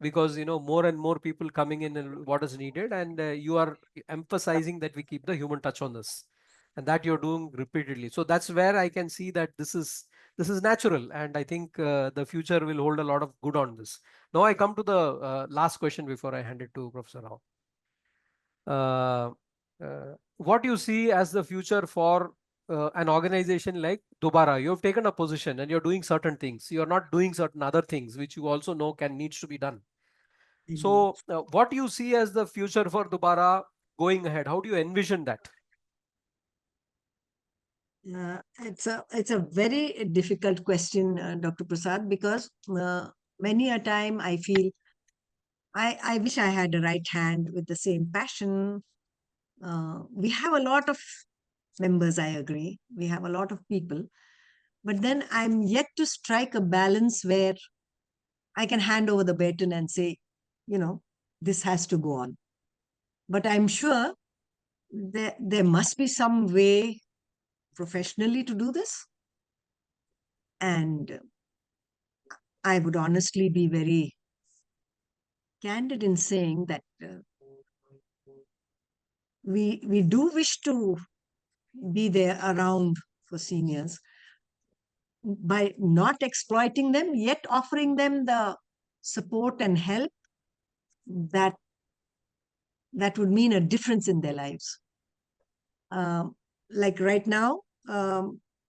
because more and more people coming in and what is needed, and you are emphasizing that we keep the human touch on this, and that you're doing repeatedly. So that's where I can see that this is natural, and I think the future will hold a lot of good on this. Now I come to the last question before I hand it to Professor Rao. What you see as the future for an organization like Dobara? You have taken a position and you're doing certain things. You're not doing certain other things which you also know needs to be done. So what do you see as the future for Dobara going ahead? How do you envision that? It's a very difficult question, Dr. Prasad, because many a time I feel I wish I had a right hand with the same passion. We have a lot of members, I agree. We have a lot of people. But then I'm yet to strike a balance where I can hand over the baton and say, this has to go on. But I'm sure there must be some way professionally to do this. And I would honestly be very candid in saying that we do wish to be there around for seniors by not exploiting them, yet offering them the support and help that would mean a difference in their lives. Like right now,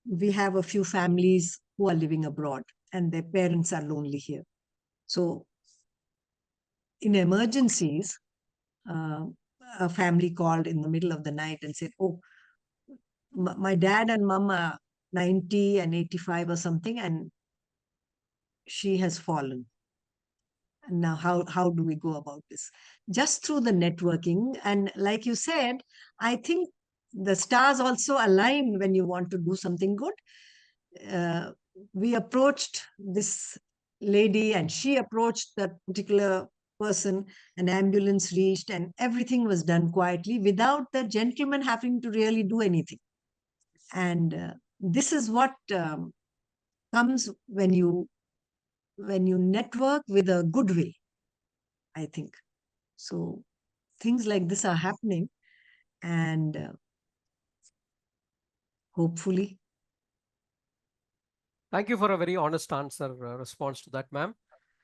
we have a few families who are living abroad and their parents are lonely here. So in emergencies, a family called in the middle of the night and said, oh, my dad and mom are 90 and 85 or something, and she has fallen. And now how do we go about this? Just through the networking. And like you said, I think the stars also align when you want to do something good. We approached this lady and she approached that particular person. An ambulance reached and everything was done quietly without the gentleman having to really do anything. And this is what comes when you network with a good will, I think. So things like this are happening, and hopefully. Thank you for a very honest answer, response to that, ma'am.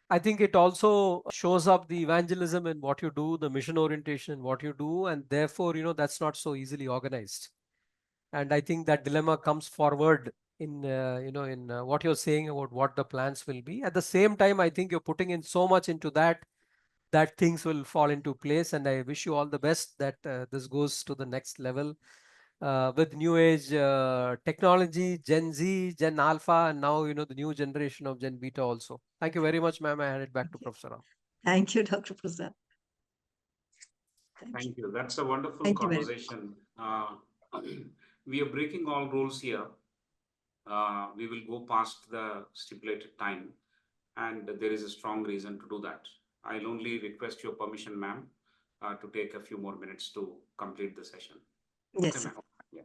I think it also shows up the evangelism in what you do, the mission orientation in what you do, and therefore, that's not so easily organized. And I think that dilemma comes forward in, in what you're saying about what the plans will be. At the same time, I think you're putting in so much into that things will fall into place. And I wish you all the best that this goes to the next level. with new age technology, Gen Z, Gen Alpha, and now the new generation of Gen Beta also. Thank you very much, ma'am. I hand it back to Professor Ram. Thank you, Dr. Prasad. Thank you. Thank you. That's a wonderful Thank you very much. conversation. We are breaking all rules here. We will go past the stipulated time, and there is a strong reason to do that. I'll only request your permission, ma'am, to take a few more minutes to complete the session. Yes, Okay, sir. ma'am. Yeah.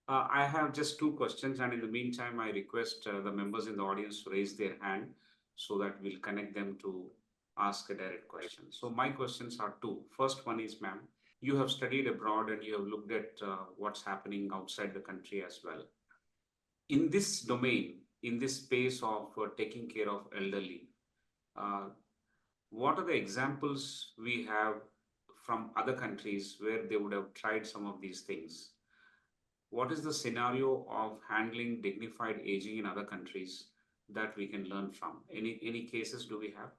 I have just two questions, and in the meantime, I request the members in the audience to raise their hand so that we'll connect them to ask a direct question. So my questions are two. First one is, ma'am, you have studied abroad and you have looked at what's happening outside the country as well. In this domain, in this space of taking care of elderly, what are the examples we have from other countries where they would have tried some of these things? What is the scenario of handling dignified aging in other countries that we can learn from? Any cases do we have?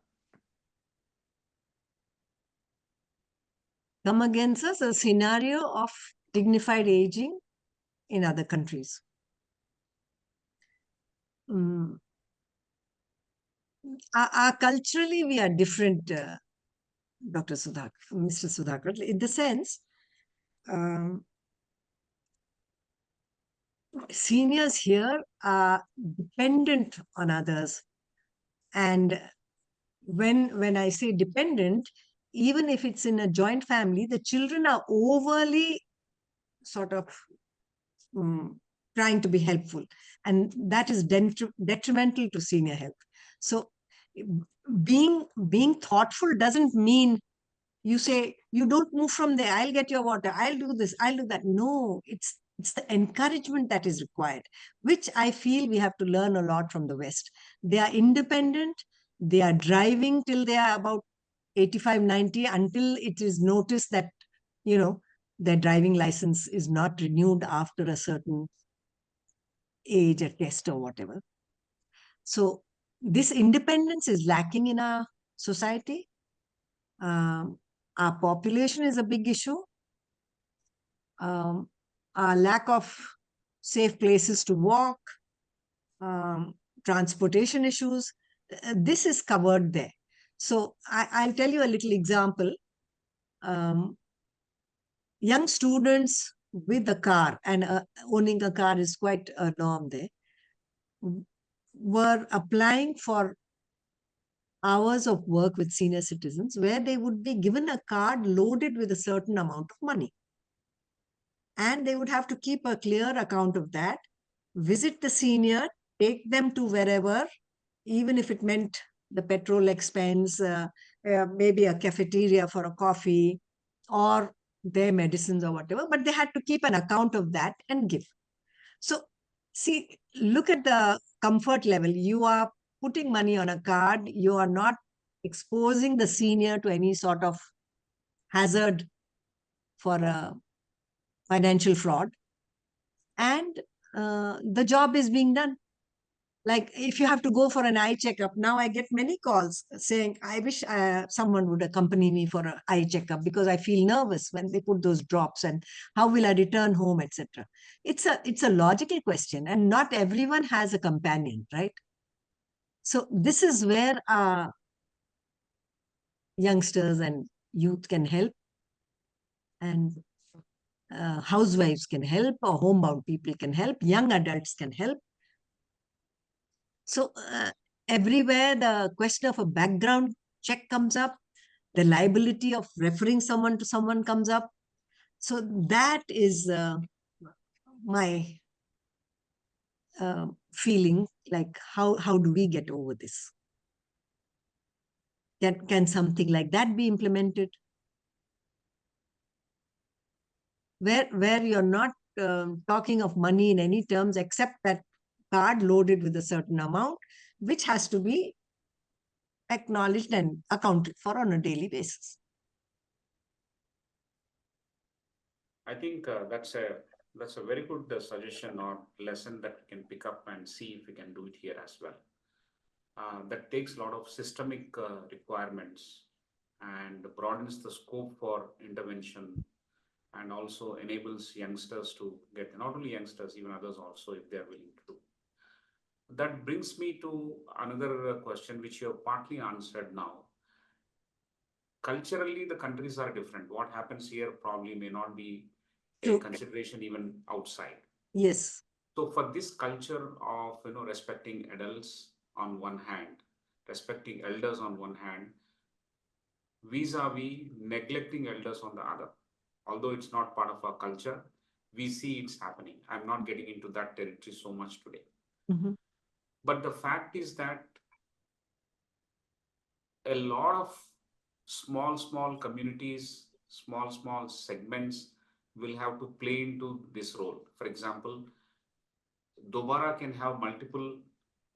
Come again, sir, the scenario of dignified aging in other countries. Culturally, we are different, Dr. Sudhakar, Mr. Sudhakar, in the sense, seniors here are dependent on others. And when I say dependent, even if it's in a joint family, the children are overly sort of trying to be helpful. And that is detrimental to senior health. So being thoughtful doesn't mean you say, you don't move from there, I'll get your water, I'll do this, I'll do that. No, it's the encouragement that is required, which I feel we have to learn a lot from the West. They are independent, they are driving till they are about 85, 90, until it is noticed that, their driving license is not renewed after a certain age, a test or whatever. So this independence is lacking in our society. Our population is a big issue. Our lack of safe places to walk, transportation issues, this is covered there. So I'll tell you a little example. Young students with a car, and owning a car is quite a norm there, were applying for hours of work with senior citizens where they would be given a card loaded with a certain amount of money. And they would have to keep a clear account of that, visit the senior, take them to wherever, even if it meant the petrol expense, maybe a cafeteria for a coffee, or their medicines or whatever, but they had to keep an account of that and give. So see, look at the comfort level. You are putting money on a card, you are not exposing the senior to any sort of hazard for a financial fraud, and the job is being done. Like if you have to go for an eye checkup, now I get many calls saying, I wish someone would accompany me for an eye checkup because I feel nervous when they put those drops, and how will I return home, etc. It's a logical question, and not everyone has a companion, right? So this is where youngsters and youth can help, and housewives can help, or homebound people can help, young adults can help. So everywhere the question of a background check comes up, the liability of referring someone to someone comes up. So that is my feeling, like how do we get over this? Can something like that be implemented? Where you're not talking of money in any terms except that card loaded with a certain amount, which has to be acknowledged and accounted for on a daily basis. I think that's a very good suggestion or lesson that we can pick up and see if we can do it here as well. That takes a lot of systemic requirements and broadens the scope for intervention and also enables youngsters to get, not only youngsters, even others also, if they are willing to do. That brings me to another question which you have partly answered now. Culturally, the countries are different. What happens here probably may not be a True. consideration even outside. Yes. So for this culture of respecting adults on one hand, respecting elders on one hand, vis-a-vis neglecting elders on the other, although it's not part of our culture, we see it's happening. I'm not getting into that territory so much today. Mhm. But the fact is that a lot of small communities, small segments will have to play into this role. For example, DOBARA can have multiple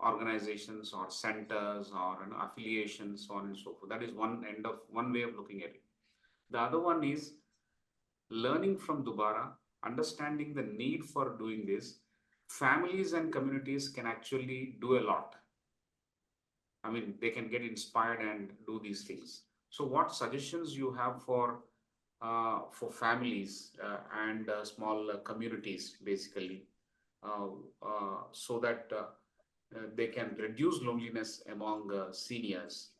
organizations or centers or affiliations, so on and so forth. That is one way of looking at it. The other one is learning from DOBARA, understanding the need for doing this. Families and communities can actually do a lot. I mean, they can get inspired and do these things. So what suggestions you have for families and small communities, basically, so that they can reduce loneliness among seniors?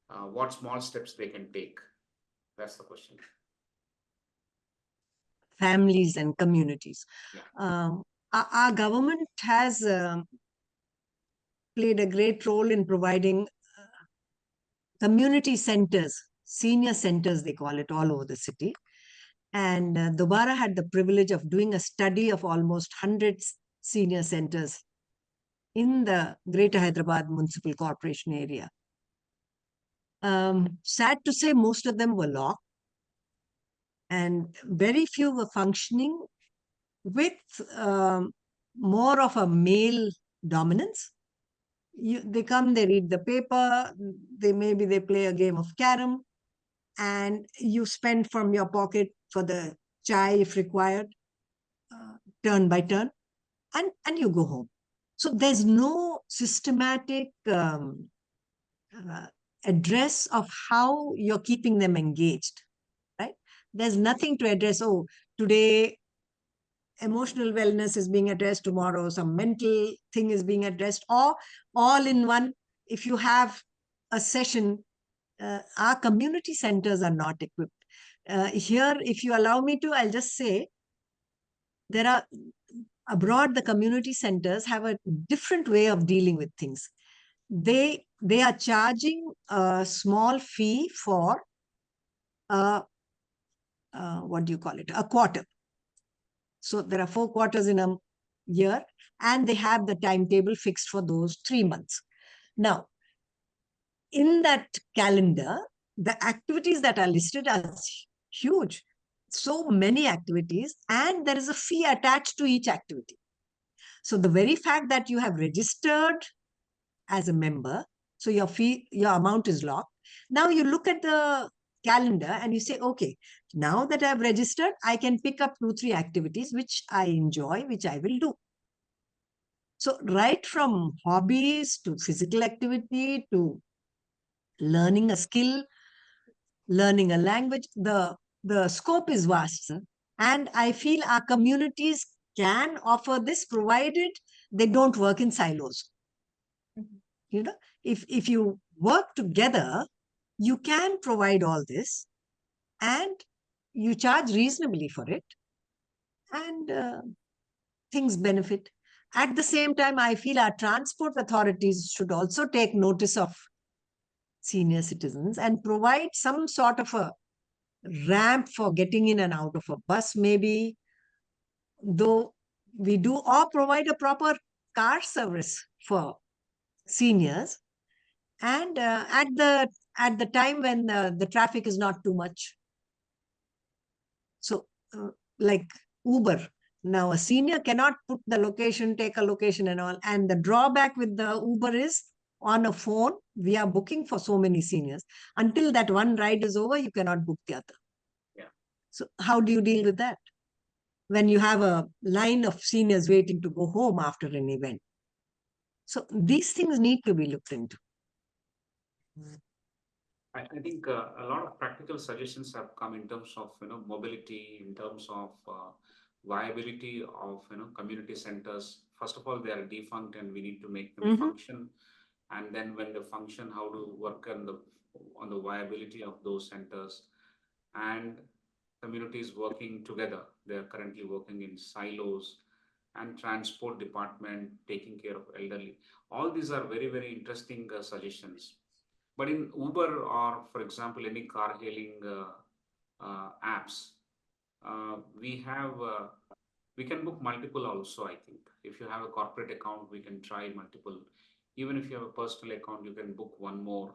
What small steps they can take? That's the question. Families and communities. Yeah. Our government has played a great role in providing community centers, senior centers, they call it, all over the city. And DOBARA had the privilege of doing a study of almost 100 senior centers in the Greater Hyderabad Municipal Corporation area. Sad to say, most of them were locked, and very few were functioning with more of a male dominance. They come, they read the paper, maybe they play a game of carom, and you spend from your pocket for the chai if required, turn by turn, and you go home. So there's no systematic address of how you're keeping them engaged, right? There's nothing to address. Oh, today emotional wellness is being addressed, tomorrow some mental thing is being addressed, or all in one. If you have a session, our community centers are not equipped. Here, if you allow me to, I'll just say, there are, abroad, the community centers have a different way of dealing with things. They are charging a small fee for, what do you call it, a quarter. So there are 4 quarters in a year, and they have the timetable fixed for those 3 months. Now, in that calendar, the activities that are listed are huge. So many activities, and there is a fee attached to each activity. So the very fact that you have registered as a member, so your fee, your amount is locked. Now you look at the calendar and you say, okay, now that I've registered, I can pick up 2-3 activities which I enjoy, which I will do. So right from hobbies to physical activity to learning a skill, learning a language, the scope is vast, sir. And I feel our communities can offer this, provided they don't work in silos. You know, if you work together, you can provide all this, and you charge reasonably for it, and things benefit. At the same time, I feel our transport authorities should also take notice of senior citizens and provide some sort of a ramp for getting in and out of a bus, maybe, though we do, or provide a proper car service for seniors, and at the time when the traffic is not too much. So like Uber, now a senior cannot put the location, take a location and all, and the drawback with the Uber is, on a phone we are booking for so many seniors. Until that one ride is over, you cannot book the other. Yeah. So how do you deal with that when you have a line of seniors waiting to go home after an event? So these things need to be looked into. I think a lot of practical suggestions have come in terms of mobility, in terms of viability of community centers. First of all, they are defunct, and we need to make them Mhm. function. And then when they function, how to work on the viability of those centers, and communities working together. They are currently working in silos, and transport department taking care of elderly. All these are very, very interesting suggestions. But in Uber, or for example, any car hailing apps, we can book multiple also, I think. If you have a corporate account, we can try multiple. Even if you have a personal account, you can book one more.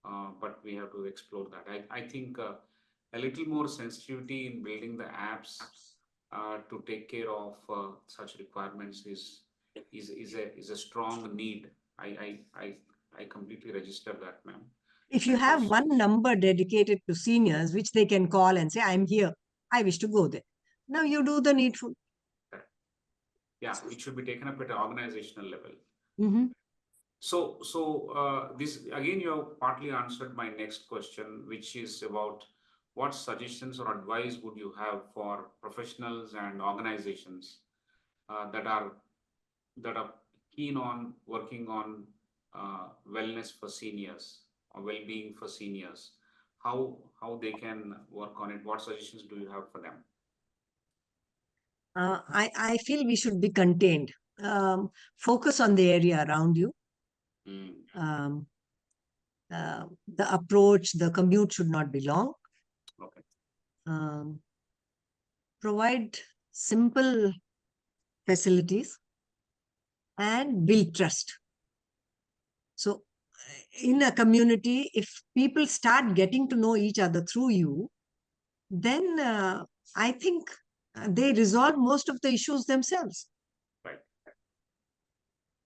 But we have to explore that. I think a little more sensitivity in building the apps to take care of such requirements is a strong need. I completely register that, ma'am. If you And have also, one number dedicated to seniors, which they can call and say, I'm here, I wish to go there. Now you do the needful. yeah, it should be taken up at an organizational level. Mhm. So this again, you have partly answered my next question, which is about what suggestions or advice would you have for professionals and organizations that are keen on working on wellness for seniors or well-being for seniors, how they can work on it? What suggestions do you have for them? I feel we should be contained. Focus on the area around you. Mm, Um, the approach, the commute should not be long. okay. Um, provide simple facilities and build trust. So, in a community, if people start getting to know each other through you, then I think they resolve most of the issues themselves. Right.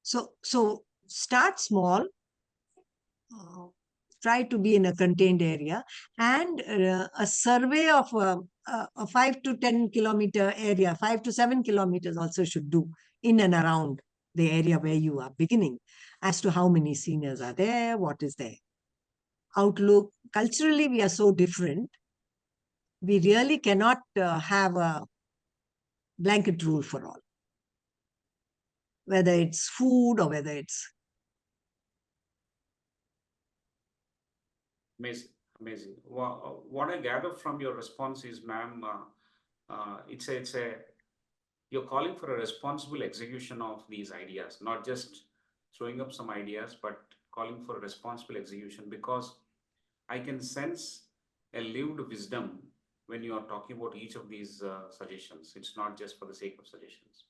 So start small, uh, try to be in a contained area, and a survey of a 5 to 10 kilometer area, 5 to 7 kilometers also should do in and around the area where you are beginning, as to how many seniors are there, what is their outlook. Culturally, we are so different. We really cannot have a blanket rule for all, whether it's food or whether it's. Amazing, amazing. What I gather from your response is, ma'am, it's a you're calling for a responsible execution of these ideas, not just throwing up some ideas, but calling for a responsible execution, because I can sense a lived wisdom when you are talking about each of these suggestions. It's not just for the sake of suggestions.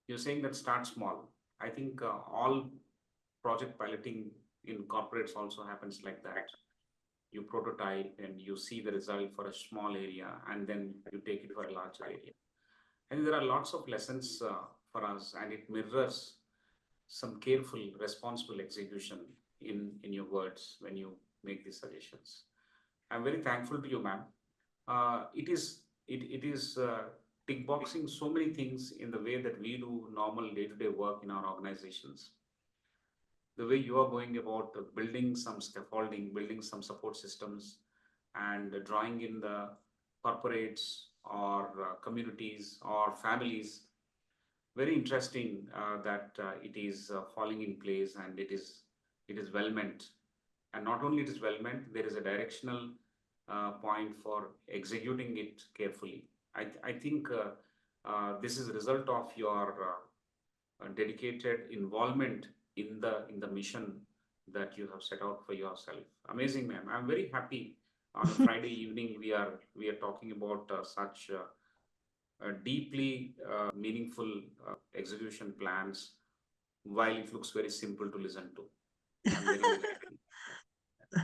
You're saying that start small. I think all project piloting in corporates also happens like that. You prototype and you see the result for a small area, and then you take it for a larger area. And there are lots of lessons for us, and it mirrors some careful, responsible execution in your words when you make these suggestions. I'm very thankful to you, ma'am. It is tick boxing so many things in the way that we do normal day-to-day work in our organizations. The way you are going about building some scaffolding, building some support systems, and drawing in the corporates or communities or families. Very interesting that it is falling in place, and it is well meant. And not only it is well meant, there is a directional point for executing it carefully. I think this is a result of your dedicated involvement in the mission that you have set out for yourself. Amazing, ma'am. I'm very happy on a Friday evening we are talking about such deeply meaningful execution plans, while it looks very simple to listen to. I'm very, very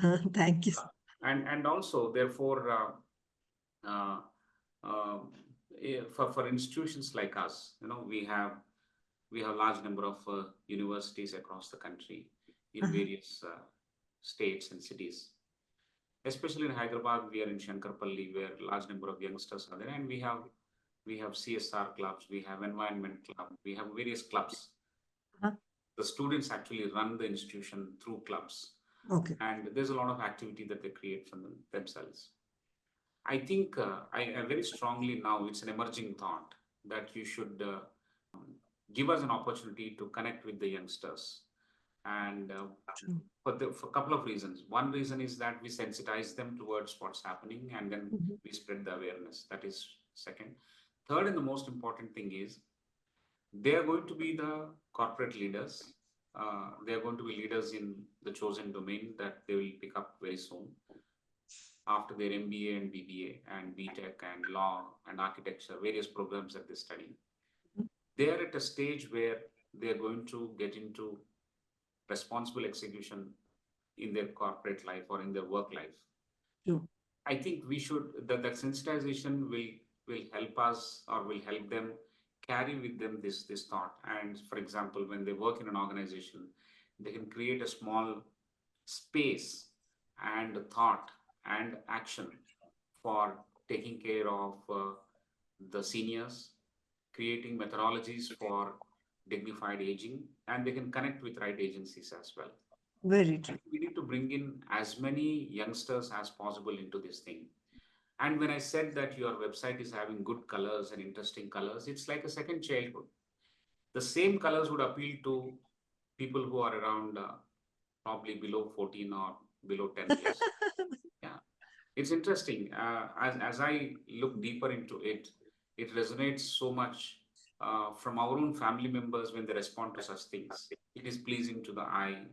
happy. Thank you. And also, therefore, uh, um, for institutions like us, we have large number of universities across the country in various states and cities. Especially in Hyderabad, we are in Shankarpalli, where large number of youngsters are there, and we have CSR clubs, we have environment club, we have various clubs. Uh-huh. The students actually run the institution through clubs. Okay. And there's a lot of activity that they create from themselves. I think I very strongly now, it's an emerging thought that you should give us an opportunity to connect with the youngsters. And True. for a couple of reasons. One reason is that we sensitize them towards what's happening, and then Mhm. we spread the awareness. That is second. Third, and the most important thing is they are going to be the corporate leaders. They are going to be leaders in the chosen domain that they will pick up very soon after their MBA and BBA and BTech and law and architecture, various programs that they study. They are at a stage where they are going to get into responsible execution in their corporate life or in their work life. True. I think we should that sensitization will help us or will help them carry with them this thought. And for example, when they work in an organization, they can create a small space and thought and action for taking care of the seniors, creating methodologies for dignified aging, and they can connect with right agencies as well. Very true. We need to bring in as many youngsters as possible into this thing. And when I said that your website is having good colors and interesting colors, it's like a second childhood. The same colors would appeal to people who are around probably below 14 or below 10 years. Yeah, it's interesting. As I look deeper into it, it resonates so much from our own family members when they respond to such things. It is pleasing to the eye.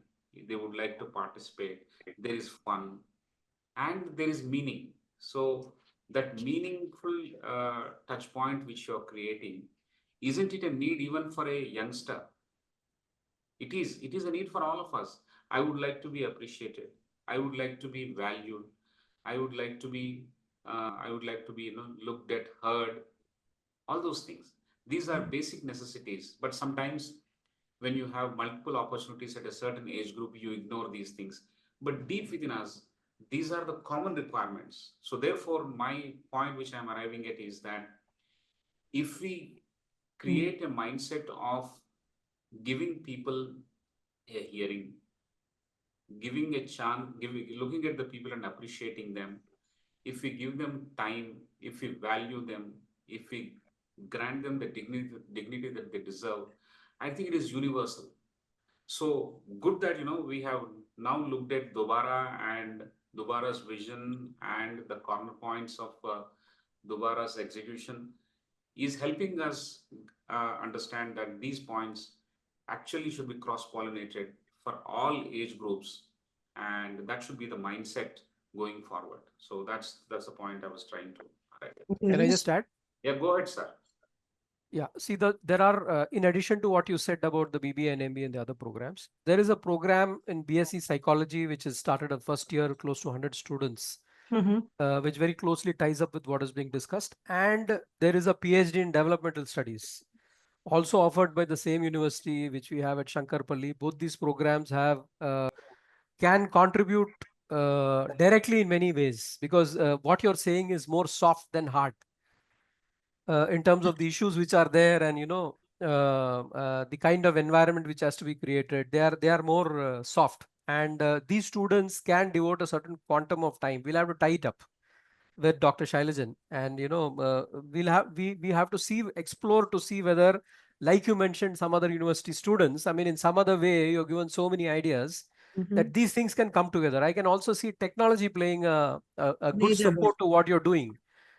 They would like to participate. There is fun and there is meaning. So that meaningful touch point which you're creating, isn't it a need even for a youngster? It is a need for all of us. I would like to be appreciated. I would like to be valued. I would like to be looked at, heard, all those things. These are basic necessities, but sometimes when you have multiple opportunities at a certain age group, you ignore these things. But deep within us, these are the common requirements. So therefore, my point which I'm arriving at is that if we create a mindset of giving people a hearing, giving a chance, looking at the people and appreciating them, if we give them time, if we value them, if we grant them the dignity that they deserve, I think it is universal. So good that we have now looked at Dobara and Dobara's vision and the corner points of Dobara's execution is helping us understand that these points actually should be cross-pollinated for all age groups, and that should be the mindset going forward. So that's the point I was trying to highlight. Can I just add? Yeah, go ahead, sir. Yeah, see, there are, in addition to what you said about the BBA and MBA and the other programs, there is a program in BSc Psychology which is started at first year, close to 100 students, which very closely ties up with what is being discussed. And there is a PhD in Developmental Studies, also offered by the same university which we have at Shankarpalli. Both these programs have can contribute directly in many ways, because what you're saying is more soft than hard. In terms of the issues which are there, and the kind of environment which has to be created, they are more soft, and these students can devote a certain quantum of time. We'll have to tie it up with Dr. Shailajan, and we have to explore to see whether, like you mentioned, some other university students, I mean, in some other way, you're given so many ideas that these things can come together. I can also see technology playing a good Major role. support to what you're doing.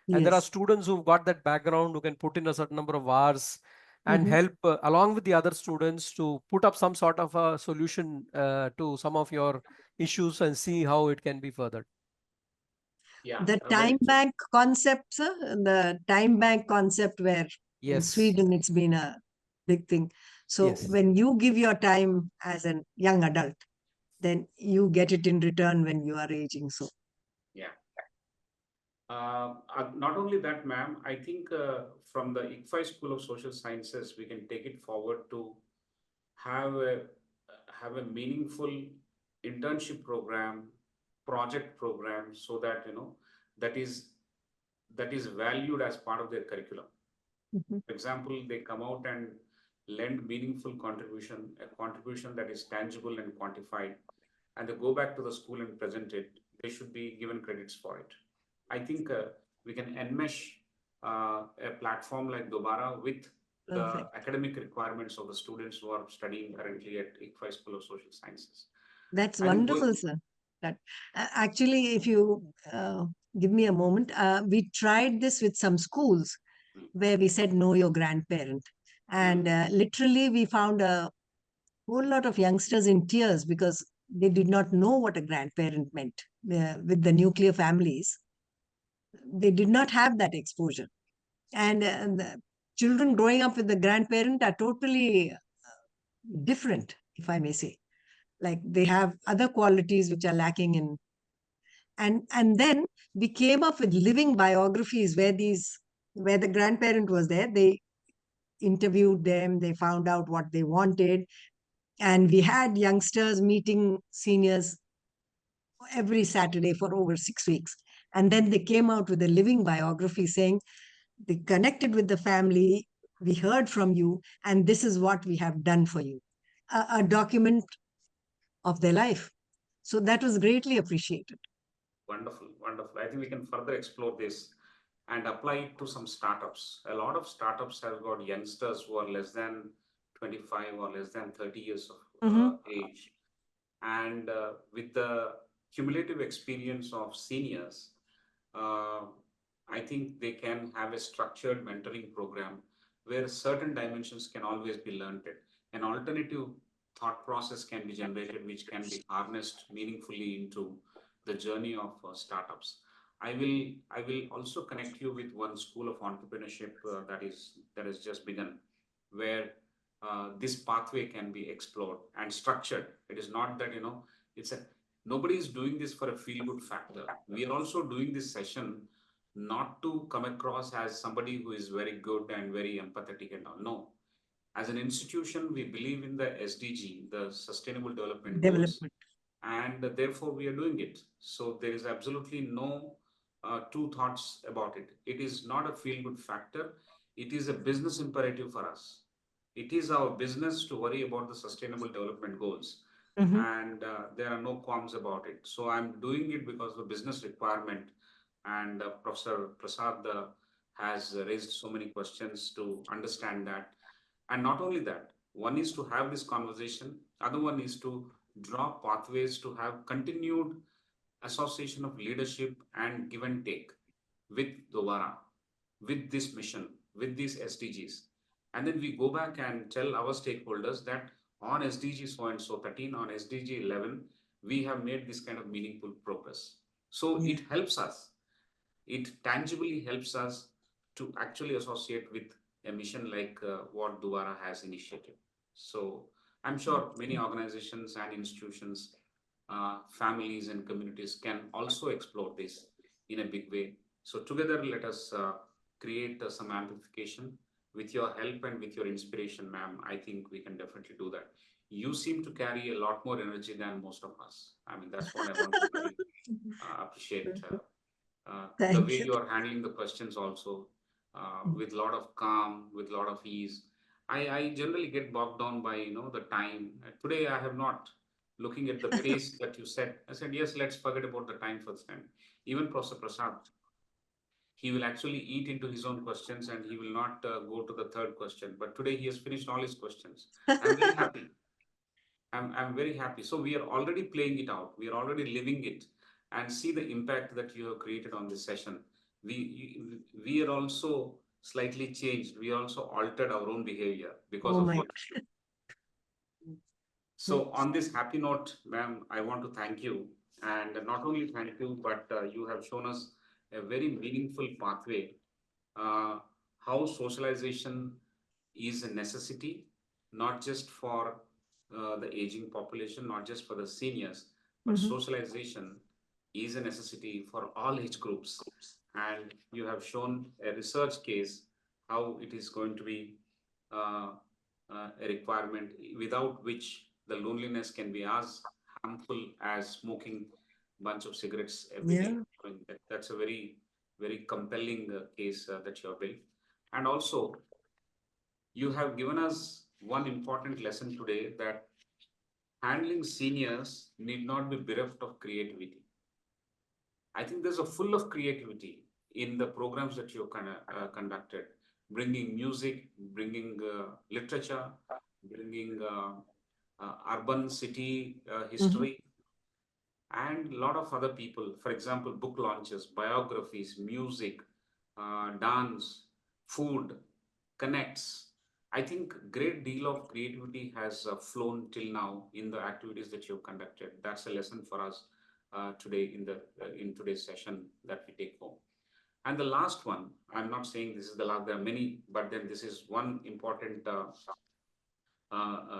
And there are Yes. students who've got that background who can put in a certain number of hours and help along with the other students to put up some sort of a solution to some of your issues and see how it can be furthered. Yeah, The very time true. bank concept, sir, the time bank concept where in Yes. Sweden it's been a big thing. So Yes. when you give your time as a young adult, then you get it in return when you are aging. So Yeah. Not only that, ma'am, I think from the ICFAI School of Social Sciences, we can take it forward to have a meaningful internship program, project program, so that that is valued as part of their curriculum. For example, they come out and lend meaningful contribution, a contribution that is tangible and quantified, and they go back to the school and present it, they should be given credits for it. I think we can enmesh a platform like DOBARA with the Perfect. academic requirements of the students who are studying currently at ICFAI School of Social Sciences. That's I think wonderful, sir. That actually, if you give me a moment, we tried this with some schools where we said, know your grandparent. And literally, we found a whole lot of youngsters in tears because they did not know what a grandparent meant with the nuclear families. They did not have that exposure. And the children growing up with the grandparent are totally different, if I may say. Like they have other qualities which are lacking in. And then we came up with living biographies where the grandparent was there. They interviewed them, they found out what they wanted. And we had youngsters meeting seniors every Saturday for over 6 weeks. And then they came out with a living biography saying, they connected with the family, we heard from you, and this is what we have done for you. A document of their life. So that was greatly appreciated. Wonderful, wonderful. I think we can further explore this and apply it to some startups. A lot of startups have got youngsters who are less than 25 or less than 30 years of age. And with the cumulative experience of seniors, I think they can have a structured mentoring program where certain dimensions can always be learned. An alternative thought process can be generated, which can be harnessed meaningfully into the journey of startups. I will also connect you with one school of entrepreneurship that has just begun, where this pathway can be explored and structured. It is not that nobody is doing this for a feel good factor. We are also doing this session not to come across as somebody who is very good and very empathetic and all. No, as an institution, we believe in the SDG, the Sustainable Development Goals, and therefore we are doing it. So there is absolutely no two thoughts about it. It is not a feel good factor. It is a business imperative for us. It is our business to worry about the Sustainable Development Goals. And there are no qualms about it. So I'm doing it because of the business requirement. And Professor Prasad has raised so many questions to understand that. And not only that, one is to have this conversation, other one is to draw pathways to have continued association of leadership and give and take with DOBARA, with this mission, with these SDGs. And then we go back and tell our stakeholders that on SDG so and so 13, on SDG 11, we have made this kind of meaningful progress. So it helps us. It tangibly helps us to actually associate with a mission like what DOBARA has initiated. So I'm sure many organizations and institutions, families and communities can also explore this in a big way. So together, let us create some amplification. With your help and with your inspiration, ma'am, I think we can definitely do that. You seem to carry a lot more energy than most of us. I mean, that's what I want to really appreciate. The way you are handling the questions also with a lot of calm, with a lot of ease. I generally get bogged down by the time. Today I have not. Looking at the pace that you said, I said yes. Let's forget about the time for this time. Even Professor Prasad, he will actually eat into his own questions and he will not go to the third question. But today he has finished all his questions. I'm very happy. I'm very happy. So we are already playing it out. We are already living it, and see the impact that you have created on this session. We are also slightly changed. We also altered our own behavior because of you. So on this happy note, ma'am, I want to thank you, and not only thank you, but you have shown us a very meaningful pathway. How socialization is a necessity, not just for the aging population, not just for the seniors, but socialization is a necessity for all age groups. And you have shown a research case how it is going to be a requirement without which the loneliness can be as harmful as smoking a bunch of cigarettes every day. I mean, that's a very, very compelling case that you have built. And also, you have given us one important lesson today, that handling seniors need not be bereft of creativity. I think there's a full of creativity in the programs that you've conducted, bringing music, bringing literature, bringing urban city history, and a lot of other people. For example, book launches, biographies, music, dance, food, connects. I think great deal of creativity has flown till now in the activities that you've conducted. That's a lesson for us today in today's session that we take home. And the last one, I'm not saying this is the last, there are many, but then this is one important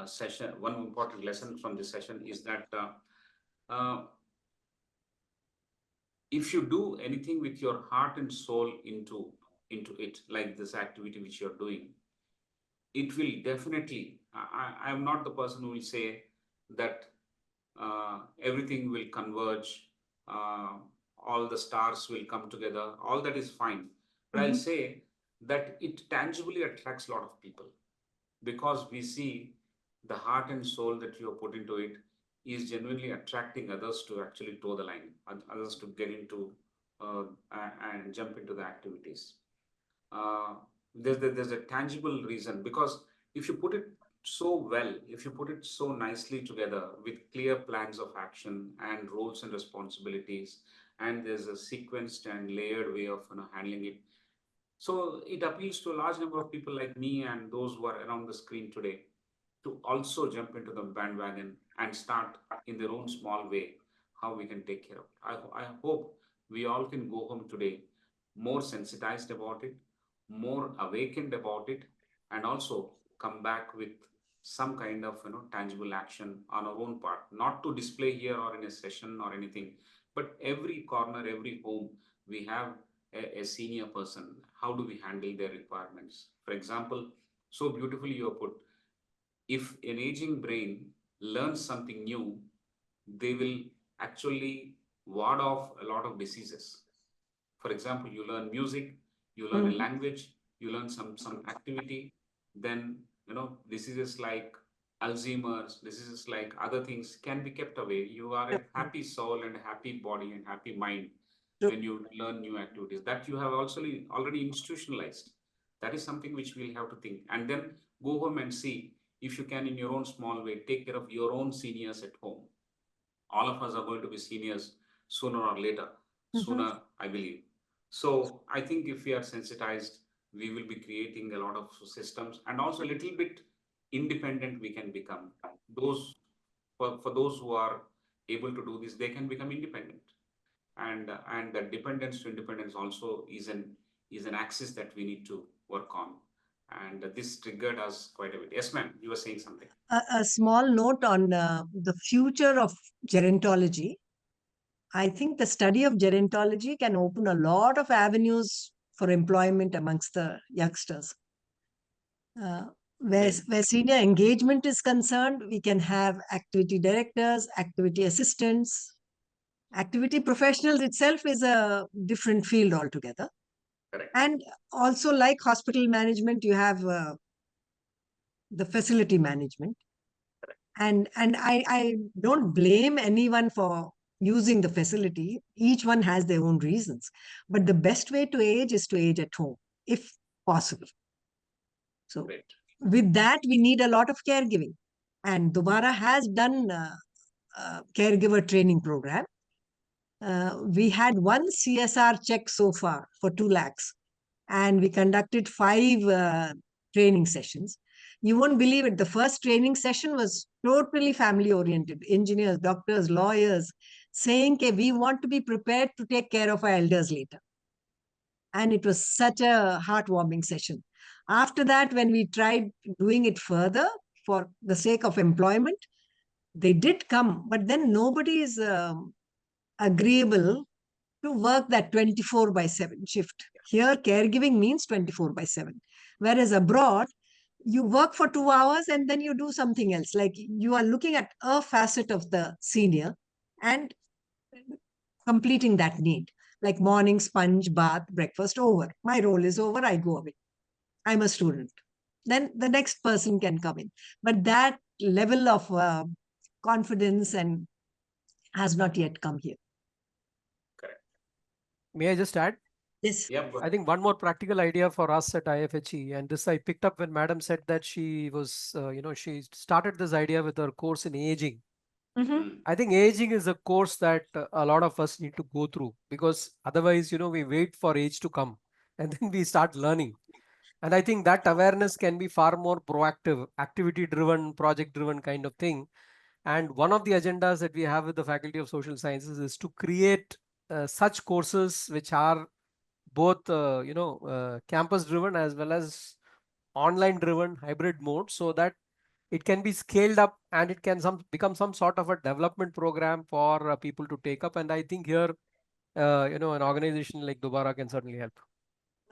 session, one important lesson from this session is that if you do anything with your heart and soul into it, like this activity which you're doing, it will definitely, I'm not the person who will say that everything will converge, all the stars will come together, all that is fine. But I'll say that it tangibly attracts a lot of people because we see the heart and soul that you have put into it is genuinely attracting others to actually toe the line, others to get into and jump into the activities. There's a tangible reason, because if you put it so well, if you put it so nicely together with clear plans of action and roles and responsibilities, and there's a sequenced and layered way of handling it, so it appeals to a large number of people like me and those who are around the screen today to also jump into the bandwagon and start in their own small way how we can take care of it. I hope we all can go home today more sensitized about it, more awakened about it, and also come back with some kind of tangible action on our own part, not to display here or in a session or anything, but every corner, every home, we have a senior person. How do we handle their requirements? For example, so beautifully you have put, if an aging brain learns something new, they will actually ward off a lot of diseases. For example, you learn music, you learn a language, you learn some activity, then diseases like Alzheimer's, diseases like other things can be kept away. You are a happy soul and a happy body and happy mind when you learn new activities that you have also already institutionalized. That is something which we'll have to think, and then go home and see if you can, in your own small way, take care of your own seniors at home. All of us are going to be seniors sooner or later, sooner, I believe. So I think if we are sensitized, we will be creating a lot of systems, and also a little bit independent we can become. Those, for those who are able to do this, they can become independent. And the dependence to independence also is an axis that we need to work on. And this triggered us quite a bit. Yes, ma'am, you were saying something. A small note on the future of gerontology. I think the study of gerontology can open a lot of avenues for employment amongst the youngsters. Where senior engagement is concerned, we can have activity directors, activity assistants. Activity professionals itself is a different field altogether. Correct. And also, like hospital management, you have the facility management. And I don't blame anyone for using the facility. Each one has their own reasons. But the best way to age is to age at home, if possible. So with that, we need a lot of caregiving. And DOBARA has done a caregiver training program. We had one CSR check so far for 2 lakhs. And we conducted 5 training sessions. You won't believe it. The first training session was totally family oriented. Engineers, doctors, lawyers saying, okay, we want to be prepared to take care of our elders later. And it was such a heartwarming session. After that, when we tried doing it further for the sake of employment, they did come, but then nobody is agreeable to work that 24/7 shift. Here, caregiving means 24/7. Whereas abroad, you work for 2 hours and then you do something else. Like you are looking at a facet of the senior and completing that need. Like morning, sponge, bath, breakfast, over. My role is over, I go away. I'm a student. Then the next person can come in. But that level of confidence and has not yet come here. May I just add? Yes. Yep. I think one more practical idea for us at IFHE, and this I picked up when Madam said that she was, she started this idea with her course in aging. Mhm. I think aging is a course that a lot of us need to go through, because otherwise, we wait for age to come and then we start learning. And I think that awareness can be far more proactive, activity driven, project driven kind of thing. And one of the agendas that we have with the Faculty of Social Sciences is to create such courses which are both, campus driven as well as online driven hybrid mode, so that it can be scaled up and it can become some sort of a development program for people to take up. And I think here, an organization like Dobara can certainly help.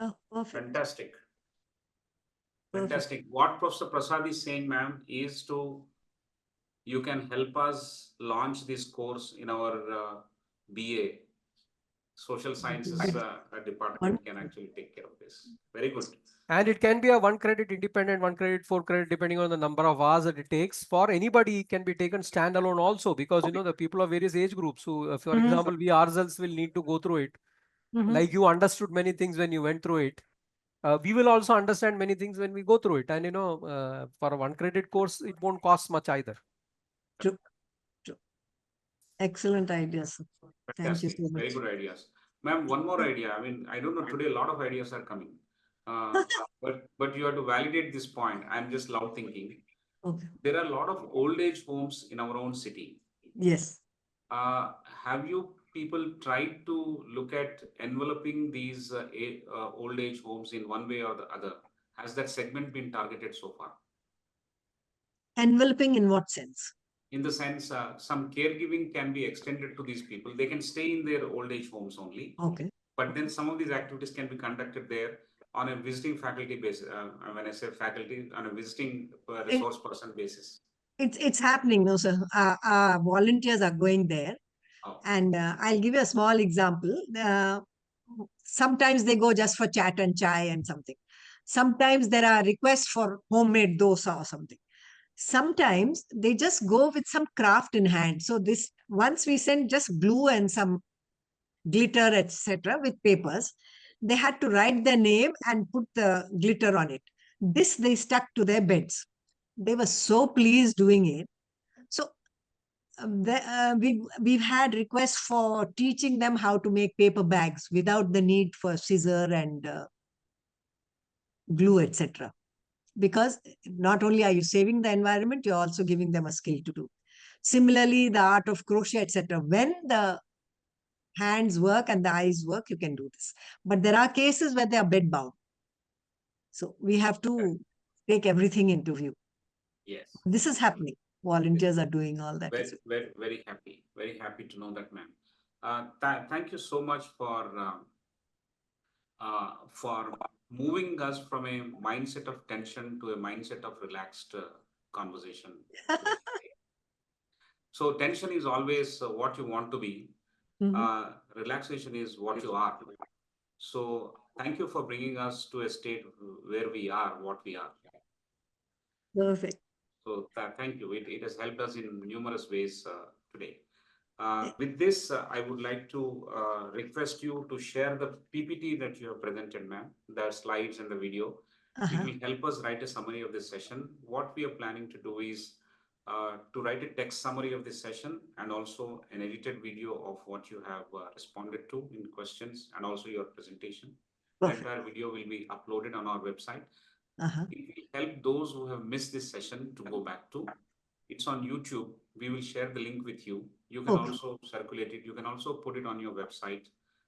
Oh, perfect. Fantastic. Perfect. Fantastic. What Professor Prasad is saying, ma'am, is you can help us launch this course in our BA. Social Sciences department can actually take care of this. Very good. And it can be a 1 credit independent, 1 credit, 4 credit, depending on the number of hours that it takes. For anybody, it can be taken standalone also, because, the people of various age groups who, for example, we ourselves will need to go through it. Like you understood many things when you went through it. We will also understand many things when we go through it. And, for a 1 credit course, it won't cost much either. True. True. Excellent ideas. Thank you Fantastic. so much. Very good ideas. Ma'am, one more idea. I mean, I don't know, today a lot of ideas are coming. But you have to validate this point. I'm just loud thinking. Okay. There are a lot of old age homes in our own city. Yes. Have you people tried to look at enveloping these old age homes in one way or the other? Has that segment been targeted so far? Enveloping in what sense? In the sense, some caregiving can be extended to these people. They can stay in their old age homes only. Okay. But then some of these activities can be conducted there on a visiting faculty basis. When I say faculty, on a visiting resource person basis. It's happening, no, sir. Volunteers are going there. Oh. And I'll give you a small example. Sometimes they go just for chat and chai and something. Sometimes there are requests for homemade dosa or something. Sometimes they just go with some craft in hand. So this, once we send just glue and some glitter, etc., with papers, they had to write their name and put the glitter on it. This they stuck to their beds. They were so pleased doing it. So we've had requests for teaching them how to make paper bags without the need for scissor and glue, etc. Because not only are you saving the environment, you're also giving them a skill to do. Similarly, the art of crochet, etc. When the hands work and the eyes work, you can do this. But there are cases where they are bedbound. So we have to take everything into view. Yes. This is happening. Volunteers are doing all that. Very happy. Very happy to know that, ma'am. Thank you so much for moving us from a mindset of tension to a mindset of relaxed conversation. So tension is always what you want to be. Relaxation is what you are. So thank you for bringing us to a state where we are, what we are. Perfect. So thank you. It has helped us in numerous ways today. With this, I would like to request you to share the PPT that you have presented, ma'am, the slides and the video. It will help us write a summary of this session. What we are planning to do is to write a text summary of this session and also an edited video of what you have responded to in questions and also your presentation. Perfect. The entire video will be uploaded on our website. It will help those who have missed this session to go back to. It's on YouTube. We will share the link with you. You can also circulate it. You can also put it on your website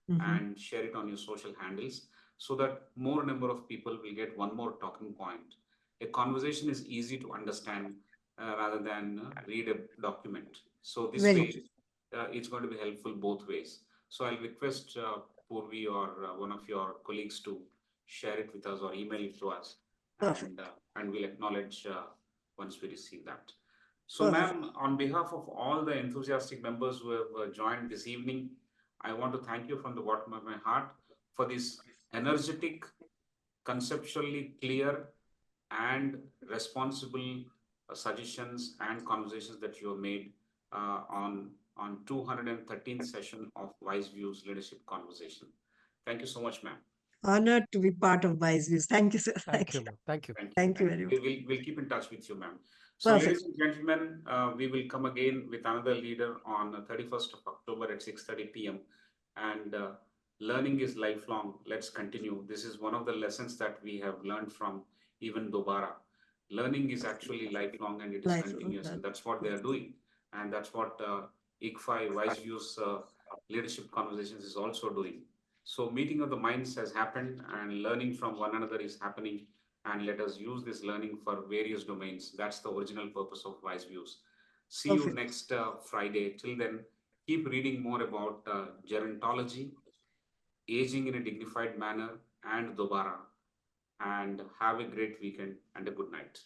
and share it on your social handles so that more number of people will get one more talking point. A conversation is easy to understand rather than read a document. So this way, it's going to be helpful both ways. So I'll request Purvi or one of your colleagues to share it with us or email it to us. And we'll acknowledge once we receive that. So, ma'am, on behalf of all the enthusiastic members who have joined this evening, I want to thank you from the bottom of my heart for this energetic, conceptually clear, and responsible suggestions and conversations that you have made on 213th session of WiseViews Leadership Conversation. Thank you so much, ma'am. Honored to be part of WiseViews. Thank you, sir. Thank you, ma'am. Thank you. Thank you very much. We'll keep in touch with you, ma'am. So, Perfect. ladies and gentlemen, we will come again with another leader on 31st of October at 6:30 p.m. And learning is lifelong. Let's continue. This is one of the lessons that we have learned from even DOBARA. Learning is actually lifelong and it is Lifelong, continuous, and right. that's what they are doing. And that's what ICFAI WiseViews Leadership Conversations is also doing. So meeting of the minds has happened and learning from one another is happening, and let us use this learning for various domains. That's the original purpose of WiseViews. See you Perfect. next Friday. Till then, keep reading more about gerontology, aging in a dignified manner, and DOBARA. And have a great weekend and a good night.